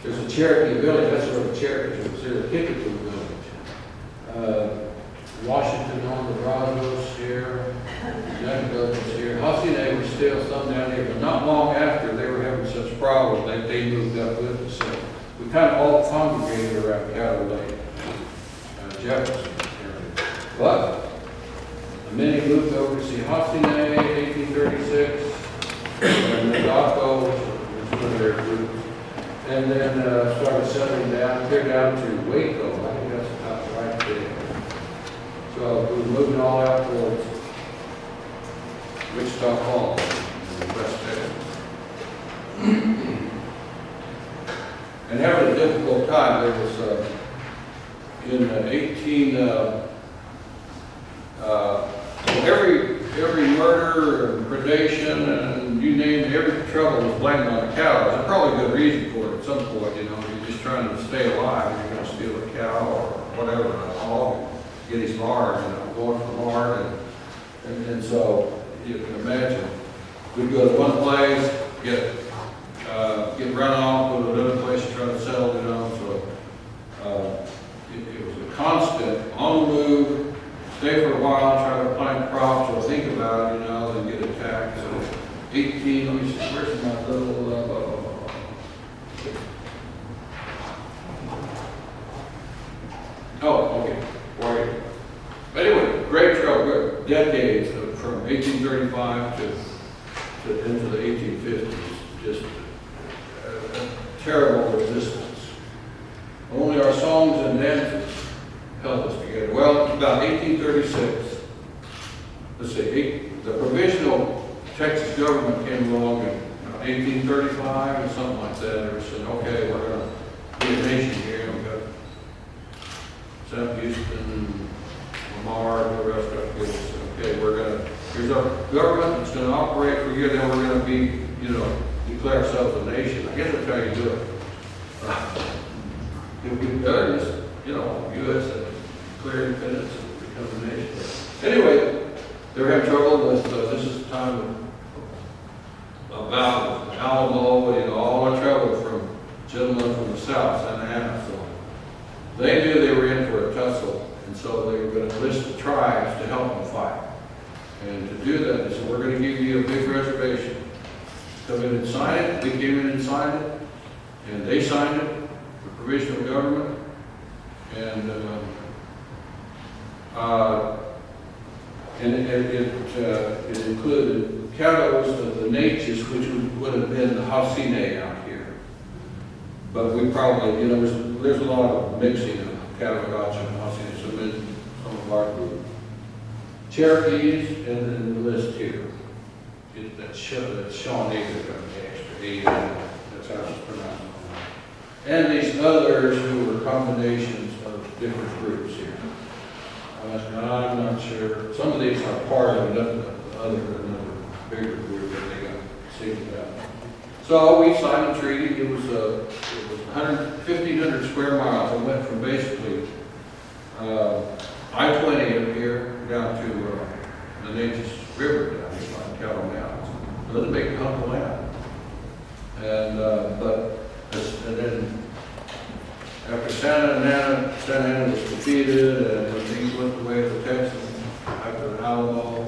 there's a Cherokee village, that's where the Cherokees was there, Kickapoo village. Washington on the Brazos here, Nacogdoches here, Hacienda was still some down here, but not long after they were having such problems, they moved up with us, so we kind of all congregated around Caddo Lake, Jefferson area. But many moved over to see Hacienda, 1836, and Nacogdoches, which was one of their groups, and then started settling down, clear down to Waco. I think that's about right there. So we were moving all out towards Wichita Falls in West Texas. And having a difficult time, there was in 18 every murder and predation and you name it, every trouble was blamed on the cows. There's probably a good reason for it at some point, you're just trying to stay alive, you're going to steal a cow or whatever, a hog, get his lard, going for lard, and so you can imagine, we'd go to one place, get run off, go to another place to try to sell, so, it was a constant, on the move, stay for a while, try to plant crops, or think about it, then get attacked, so 18, let me see, where's my little, oh, okay, right. Anyway, great trail, good decades from 1835 to into the 1850s, just terrible resistance. Only our songs and dances held us together. Well, about 1836, let's see, the provisional Texas government came along in 1835 or something like that. They were saying, okay, we're going to be a nation here. We've got South Houston, Lamar, and the rest of it. Okay, here's our government, it's going to operate for a year, then we're going to be, declare ourselves a nation. I guess that's how you do it. If we've done this, U.S. and declare independence and become a nation. Anyway, they're having trouble with, this is the time about Alamo, all the trouble from gentlemen from the South, Santa Ana. So they knew they were in for a tussle, and so they were going to enlist the tribes to help them fight. And to do that, they said, we're going to give you a big reservation. Come in and sign it. We came in and signed it, and they signed it, the provisional government, and it included Caddos, the Natchez, which would have been the Hassine out here. But we probably, there's a lot of mixing of Nacogdoches and Hassine, so in some of our group. Cherokees, and then the list here. That's Shawnee, extra E, that's how it's pronounced. And these others who were combinations of different groups here. I'm not sure. Some of these are part of another bigger group that they got singled out. So we signed a treaty. It was 1,500 square miles. It went from basically I-20 up here down to the Nacogdoches River down here by Caddo Mountains. It was a big hunk of land. And then after Santa Ana was defeated, and things went the way of the Texans after the Alamo,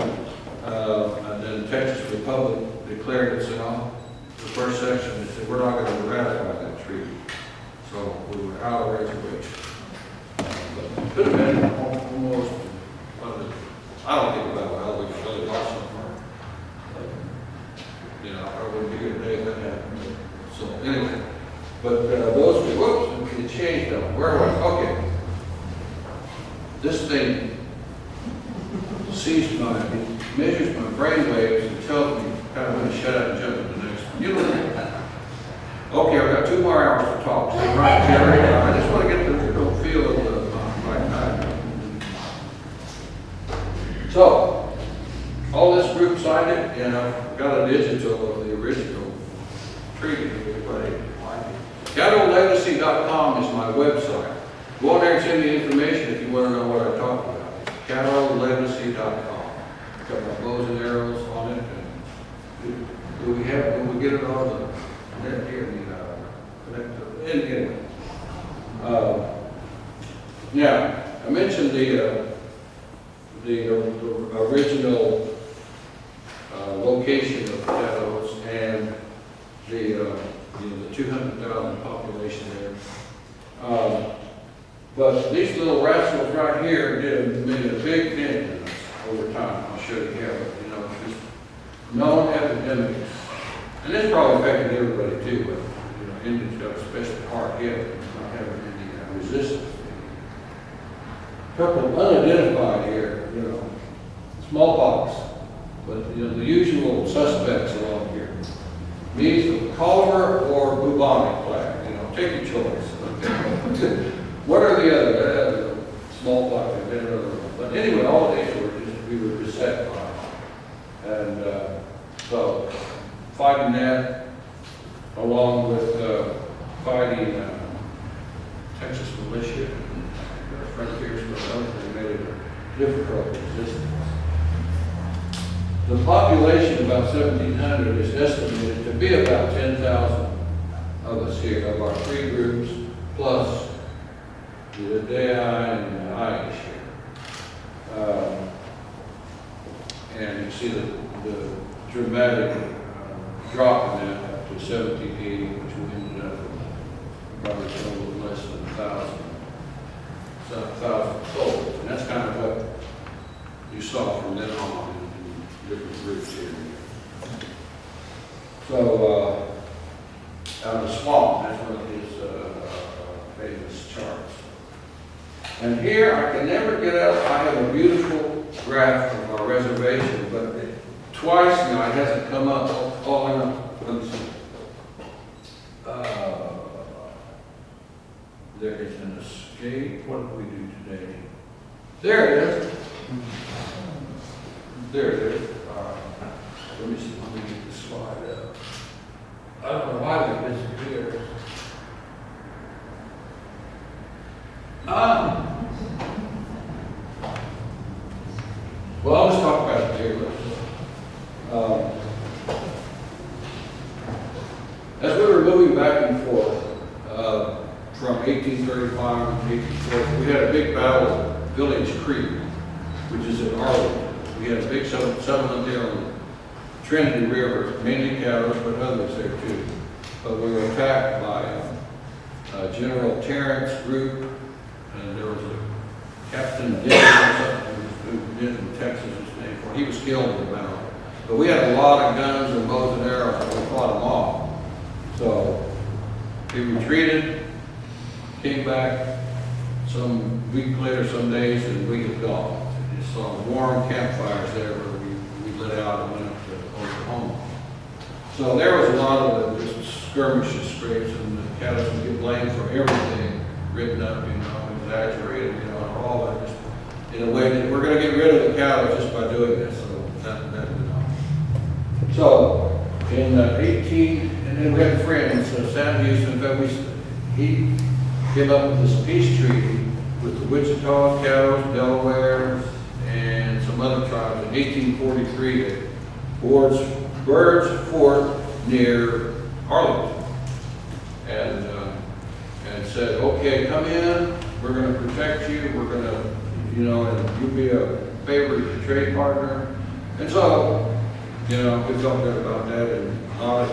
and then Texas Republic declared itself. The first section, they said, we're not going to ratify that treaty. So we were out of reservation. But could have been almost, I don't think about well, we could really lost somewhere. I wouldn't be here today if that happened. So anyway, but those, whoops, it changed them. Where was, okay. This thing sees it measures my brain waves and tells me kind of when to shut up and jump to the next one. Okay, I've got 2 more hours to talk. So right, Jerry, I just want to get the feel of my time. So, all this group signed it, and I've got a digital of the original treaty that everybody liked. CaddoLegacy.com is my website. Go on there and send me information if you want to know what I talked about. CaddoLegacy.com. It's got my bows and arrows on it. And do we get it on the net here? Anyway. Now, I mentioned the original location of Caddos and the 200,000 population there. But these little rascals right here made a big dent in us over time. I'll show you how. Just known epidemics, and this probably affected everybody too. But Indians got especially hard hit, not having any resistance. A couple unidentified here, smallpox, but the usual suspects along here. Measles, cholera, or bubonic plague. Take your choice. Okay. What are the other smallpox and another one? But anyway, all of these we were beset by, and so fighting that along with fighting Texas militia. Frontiers for those, they made it a difficult resistance. The population, about 1,700, is estimated to be about 10,000 of us here, of our three groups, plus the Dei and the Irish here. And you see the dramatic drop in that up to 1,780, which we ended up with probably a little less than 1,000 souls. And that's kind of what you saw from then on in different groups here. So, out of the swamp, that's one of his famous charts. And here, I can never get out, I have a beautiful graph of our reservation, but twice now it hasn't come up all enough. Let me see. There is an escape. What did we do today? There it is. There it is. Let me see. Let me get the slide up. I don't know why they disappeared. Well, I'll just talk about it here. As we were moving back and forth from 1835 to 1840, we had a big battle at Village Creek, which is in Arlington. We had a big settlement there on the Trinity River, mainly Caddos, but others there too. But we were attacked by General Terrence group, and there was a Captain in Texas, his name for. He was killed in the battle. But we had a lot of guns and bows and arrows, and we fought them off. So he retreated, came back some week later, some days, and we had gone. Just saw warm campfires there where we lit out and went up to Oklahoma. So there was a lot of just skirmishes, scrapes, and the Caddos would get blamed for everything written up, exaggerated, all that, just in a way that we're going to get rid of the Caddos just by doing this. So that went on. So in 18, and then we had friends, Sam Houston, he came up with this peace treaty with the Wichita, Caddos, Delaware, and some other tribes in 1843 at Bird's Fort near Arlington, and said, okay, come in, we're going to protect you, we're going to, and you'll be a favorite trade partner. And so, we felt good about that, and all the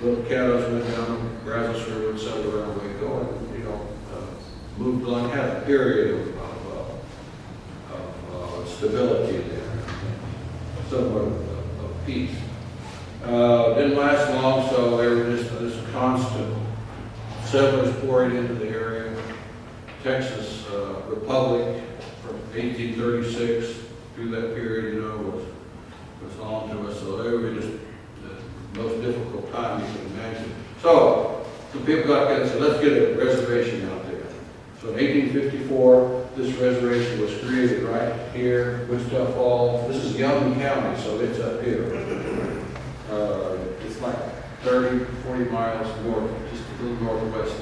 little Caddos went down Brazos River and settled around Waco, and, moved along, had a period of stability there, somewhat of peace. Didn't last long, so there was this constant settlers pouring into the area. Texas Republic from 1836 through that period, was on to us. So they were just the most difficult time you can imagine. So some people got together and said, let's get a reservation out there. So in 1854, this reservation was created right here, Wichita Falls. This is Young County, so it's up here. It's like 30, 40 miles north, just a little northwest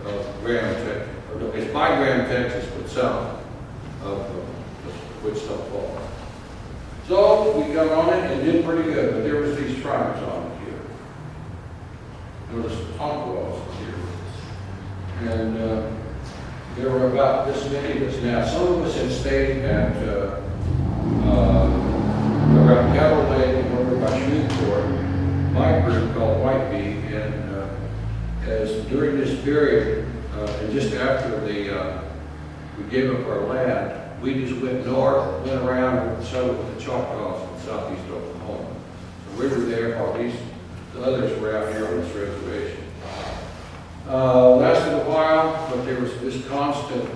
of Graham, Texas. It's by Graham, Texas, but south of Wichita Falls. So we got on it and did pretty good, but there was these tribes on it here. There was Tonkawas here. And there were about this many of us now. Some of us had stayed at around Caddo Lake and over by Shreveport, my group called White Bee, and as during this period, and just after we gave up our land, we just went north, went around and settled with the Choctaws in southeast Oklahoma. So we were there while the others were out here on this reservation. Lasted a while, but there was this constant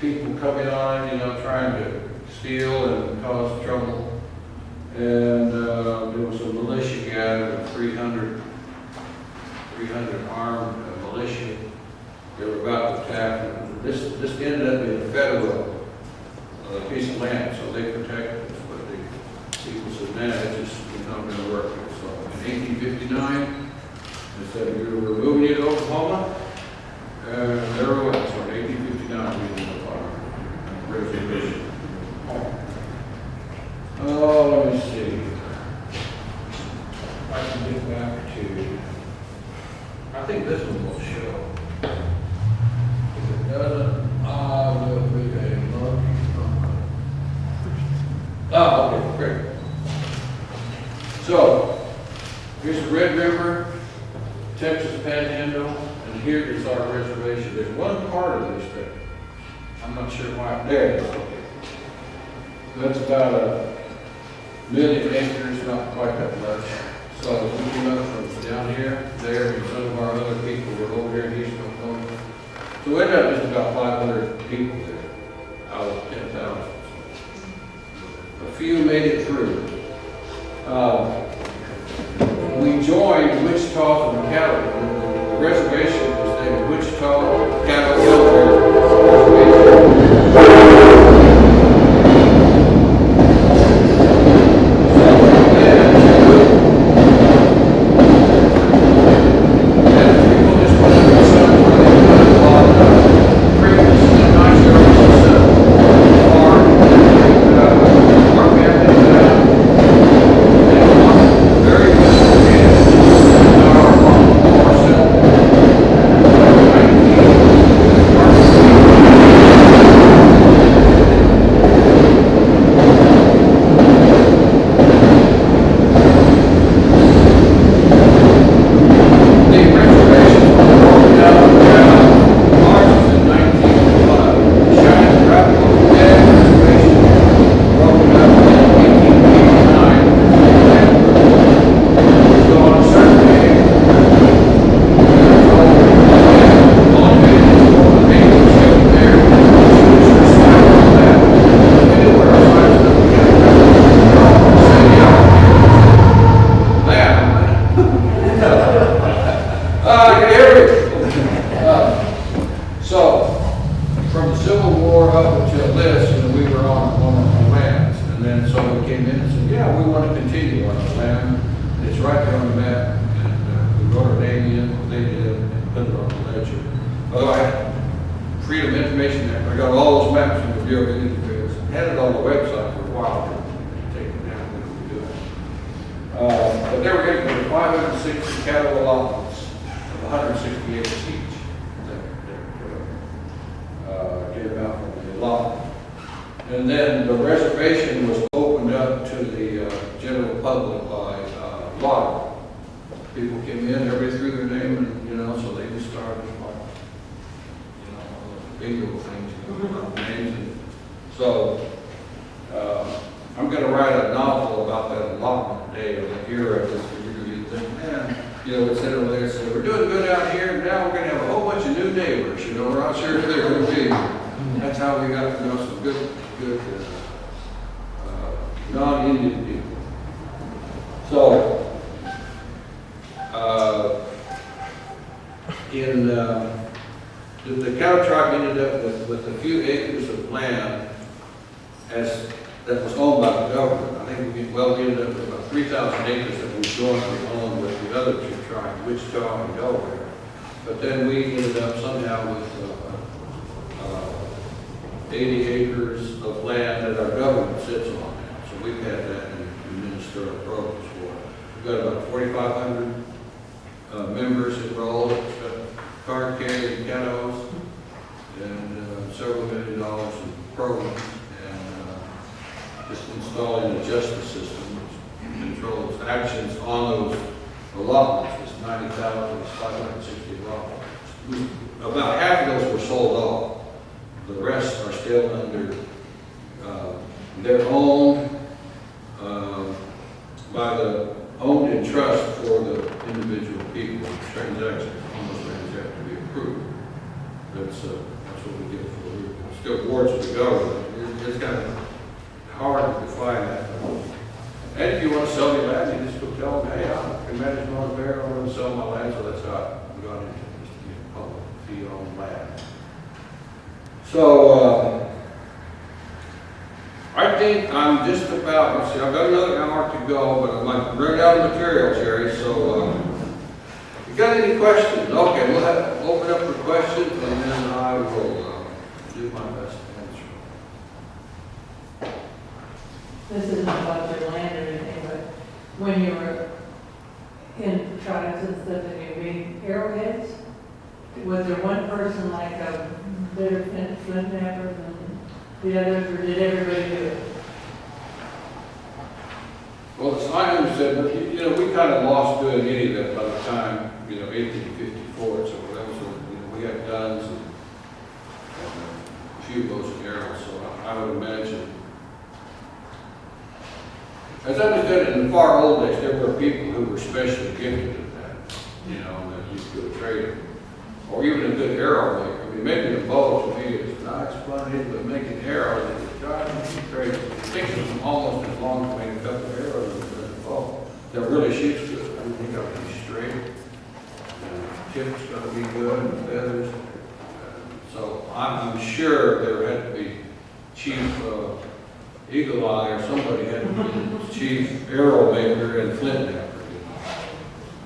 people coming on, trying to steal and cause trouble. And there was a militia gathered of 300 armed militia. They were about to attack. And this ended up being a federal piece of land, so they protected us. But the people said, man, it's just not going to work. So in 1859, they said we were moving you to Oklahoma. And there it was. So in 1859, we ended up on our reservation. Oh, let me see. Okay. So, here's the Red River, Texas Panhandle, and here is our reservation. There's one part of this that I'm not sure why. There it is. Okay. That's about 1,000,000 acres, not quite that much. So we came up from down here, there, and some of our other people were over here in East Nacogdoches. So we ended up just about 500 people there out of 10,000. A few made it through. We joined Wichita from Caddo. The reservation was named Wichita Caddo Reservation. And then the reservation was opened up to the general public by lottery. People came in, everybody threw their name, and so they just started like, bingo things, names. And so I'm going to write a novel about that allotment day of the era. You think, man, it said over there, it said, we're doing good out here, and now we're going to have a whole bunch of new neighbors. We're not sure if they're going to be. That's how we got to know some good non-Indian people. So, the cattle tribe ended up with a few acres of land that was owned by the government. I think we ended up with about 3,000 acres that we jointly owned with the other two tribes, Wichita and Delaware. But then we ended up somehow with 80 acres of land that our government sits on now. So we've had that and administer our programs for it. We've got about 4,500 members enrolled. It's got card carrying Caddos and several $1 million in programs, and just installing a justice system which controls actions on those allotments. It's 90,000, it's 560 allotments. About half of those were sold off. The rest are still under their own, owned in trust for the individual people. Transactions almost have to be approved. That's what we get for. We're still boards of the government. It's kind of hard to define that. And if you want to sell your land, you just go tell them, hey, I can manage North Bear, I want to sell my land. So that's how I got into this, public fee-owned land. So, I think I'm just about, let's see, I've got another hour to go, but I'm like running out of material, Jerry, so, you got any questions? Okay, we'll open up for questions, and then I will do my best to answer. This isn't about your land or anything, but when you were in tribes and stuff and you made arrowheads, was there one person like a better flint knapper than the others, or did everybody do it? I understand, but, you know, we kind of lost doing any of that by the time, you know, 1854, so that was, you know, we had guns and a few bows and arrows, so I would imagine. As I understood it, in the far old days, there were people who were specially gifted at that, you know, that used to go trading. Or even a good arrow maker. I mean, making a bow to me is nice, fun, but making arrows, it's driving me crazy. It takes them almost as long to make a couple of arrows as a bow. That really shoots good. Everything got to be straight. Tips got to be good, and feathers. So I'm sure there had to be Chief Eagle Eye or somebody had to be Chief Arrow Maker and Flint Knacker.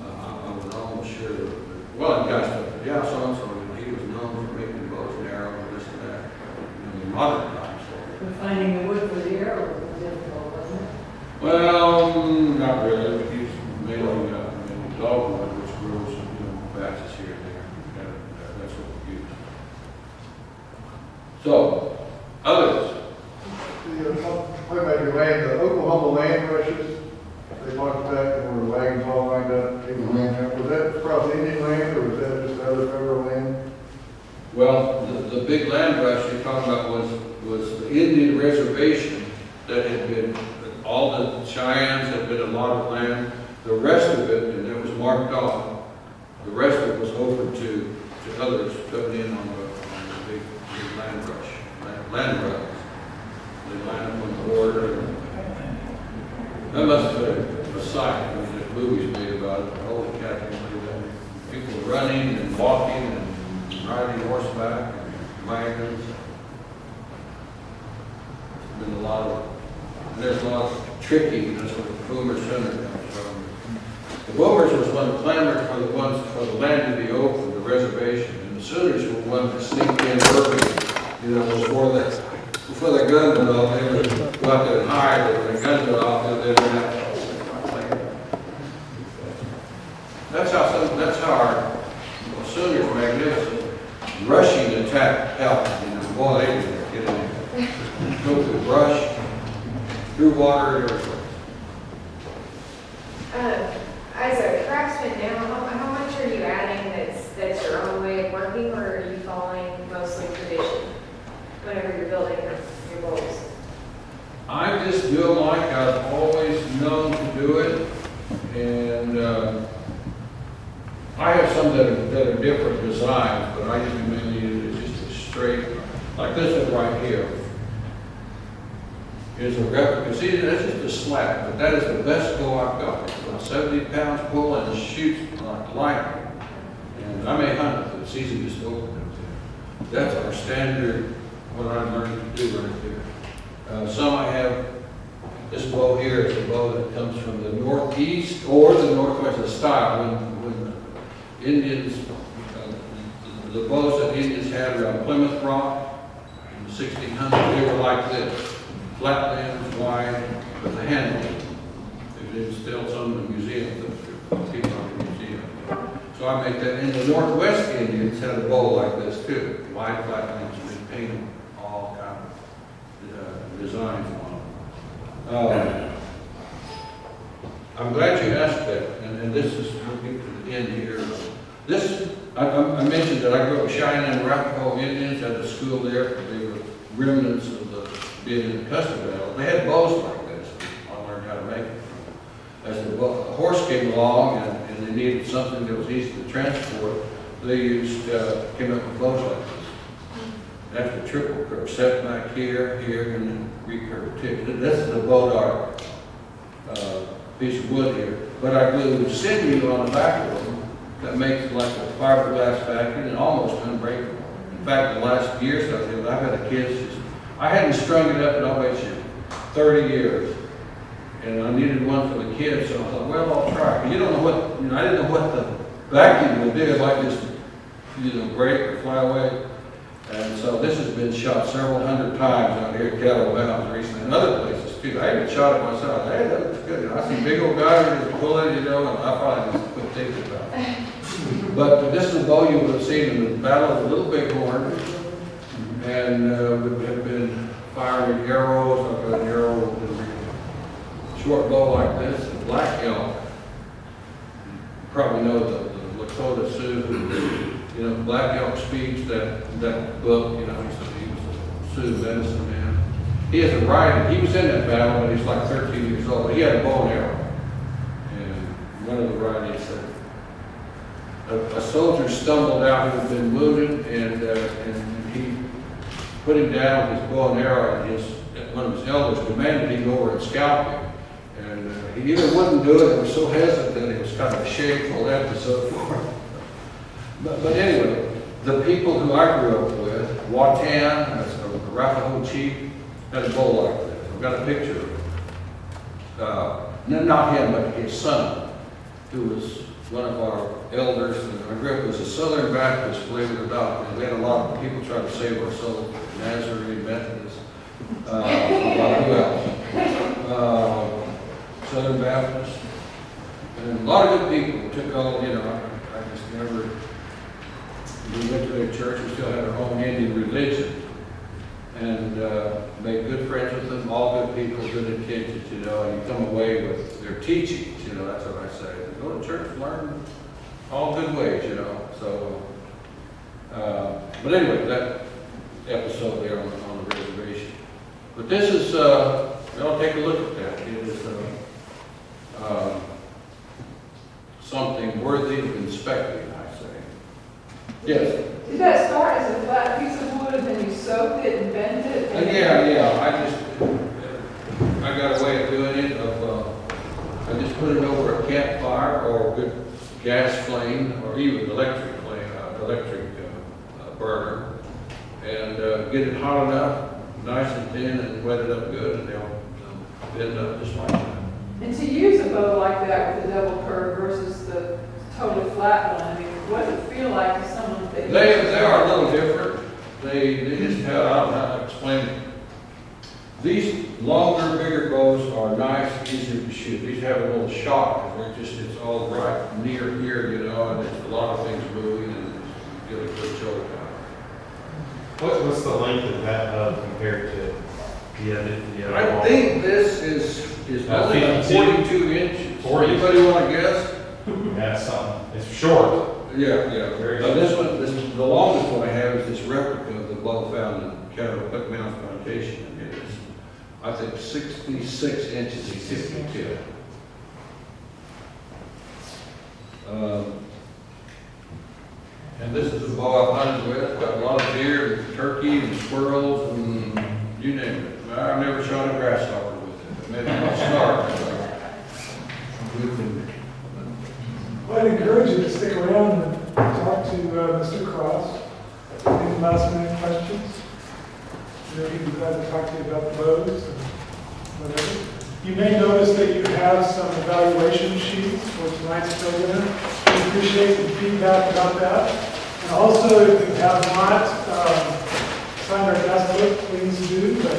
I was almost sure that, well, the guy said, yeah, so-and-so, he was known for making bows and arrows and this and that, you know, in modern times. But finding the wood for the arrow was difficult, wasn't it? Well, not really, but he's mainly dogwood, which grows, you know, patches here and there, and that's what we use. So, others? What about your land, the Oklahoma land rushes, they talked about, and where the wagons all lined up, taking land there, was that across Indian land, or was that just other federal land? Well, the big land rush you're talking about was the Indian reservation that had been, all the Cheyennes had been allotted land. The rest of it, and it was marked off, the rest of it was over to others coming in on the big land rush, land runs. They line up on the border. That must have been a sight. I mean, there's movies made about it. Holy cow, I can't believe that. People running and walking and riding horseback and wagons. There's a lot of tricking. That's where the Boomer Center comes from. The Boomers was one of the clamors for the ones for the land to be open, the reservation, and the Sooners were one that sneaked in early, you know, before the gun went off. They would go out there and hide, but when the gun went off, they would have. That's how our Sooners were magnificent. Rushing attack helped, you know, boy, they could get in there. Go through brush, through water, and everything. As a craftsman now, how much are you adding that's your own way of working, or are you following mostly tradition whenever you're building your bowls? I just do them like I've always known to do it, and I have some that are different designs, but I usually mainly use just a straight, like this one right here. Is a replica. See, that's just a slab, but that is the best bow I've got. It's about 70 pounds pull and shoots like lightning. And I may hunt it, but it's easy just to open it. That's our standard, what I'm learning to do right there. Some I have, this bow here is a bow that comes from the northeast or the northwest of style. When Indians, the bows that Indians had around Plymouth Rock in the 1600s, they were like this. Flat lens, wide, with a handle. There's still some in the museum, people in the museum. So I make that. And the Northwest Indians had a bow like this too. Wide, flat lens, with painted all kind of designs on them. I'm glad you asked that, and this is looking to the end here. This, I mentioned that I grew up Cheyenne and Arapaho Indians at the school there. They were remnants of being in the custom battle. They had bows like this. I learned how to make it. As the horse came along and they needed something that was easy to transport, they came up with bows like this. That's the triple curve, set back here, and then recurve tip. This is a bow dart piece of wood here. But I glued sinew on the back of them that makes it like a fiberglass backing and almost unbreakable. In fact, the last year or so, I've had a kid. I hadn't strung it up in, I'll bet you, 30 years. And I needed one for the kids, so I thought, well, I'll try. You don't know what, you know, I didn't know what the vacuum would do. It might just, you know, break or fly away. And so this has been shot several hundred times out here at Caddo Mountains recently, and other places too. I even shot it myself. Hey, that looks good. You know, I see big old guys just pull it, you know, and I probably just quit thinking about it. But this is a bow you would have seen in the Battle of the Little Bighorn. And we have been firing arrows. I've got an arrow with a short bow like this, black elk. You probably know the Lakota Sioux, you know, Black Elk Speech, that book, you know, he was a Sioux medicine man. He has a ride, he was in that battle when he was like 13 years old, but he had a bow and arrow. And one of the writings said, a soldier stumbled out who had been wounded, and he put him down with his bow and arrow, and one of his elders demanded he go over and scalp him. And he either wouldn't do it, or was so hesitant that it was kind of a shameful episode for him. But anyway, the people who I grew up with, Watan, a Arapaho chief, had a bow like that. I've got a picture of him. Not him, but his son, who was one of our elders. And I grew up as a Southern Baptist, believe it or not. And we had a lot of people trying to save our souls, Nazarene, Methodist, who else? Southern Baptist. And a lot of good people took all, you know, I just never, we went to their church, we still had our own Indian religion. And made good friends with them, all good people, good intentions, you know, and you come away with their teachings, you know, that's what I say. Go to church, learn all good ways, you know, so. But anyway, that episode there on the reservation. But this is, I'll take a look at that. It is something worthy of inspecting, I say. Yes? Did that start as a flat piece of wood and then you soaked it and bent it? Yeah, I got a way of doing it, I just put it over a campfire or a good gas flame or even electric flame, burner, and get it hot enough, nice and thin, and wet it up good, and they'll bend up just like that. And to use a bow like that with a double curve versus the totally flat one, I mean, what does it feel like to someone that? They are a little different. They just have, I don't know how to explain it. These longer, bigger bows are nice, easier to shoot. These have a little shock, they're just, it's all right near here, you know, and it's a lot of things moving, and you get a good choke out. What's the length of that hub compared to the other? I think this is only 42 inches. 40. Anybody want to guess? Yeah, something. It's short. Yeah. Very This one, the longest one I have is this replica of the bow found in Caddo Mountain Plantation. It is, I think, 66 inches and 52. And this is a bow I've hunted with. It's got a lot of deer and turkey and squirrels and you name it. I've never shot a grasshopper with it. Maybe not start. Well, I'd encourage you to stick around and talk to Mr. Cross. Any last minute questions? You know, he'd be glad to talk to you about the bows and whatever. You may notice that you have some evaluation sheets for tonight's program. We appreciate the feedback about that. And also, if you have not signed our guest book, please do. But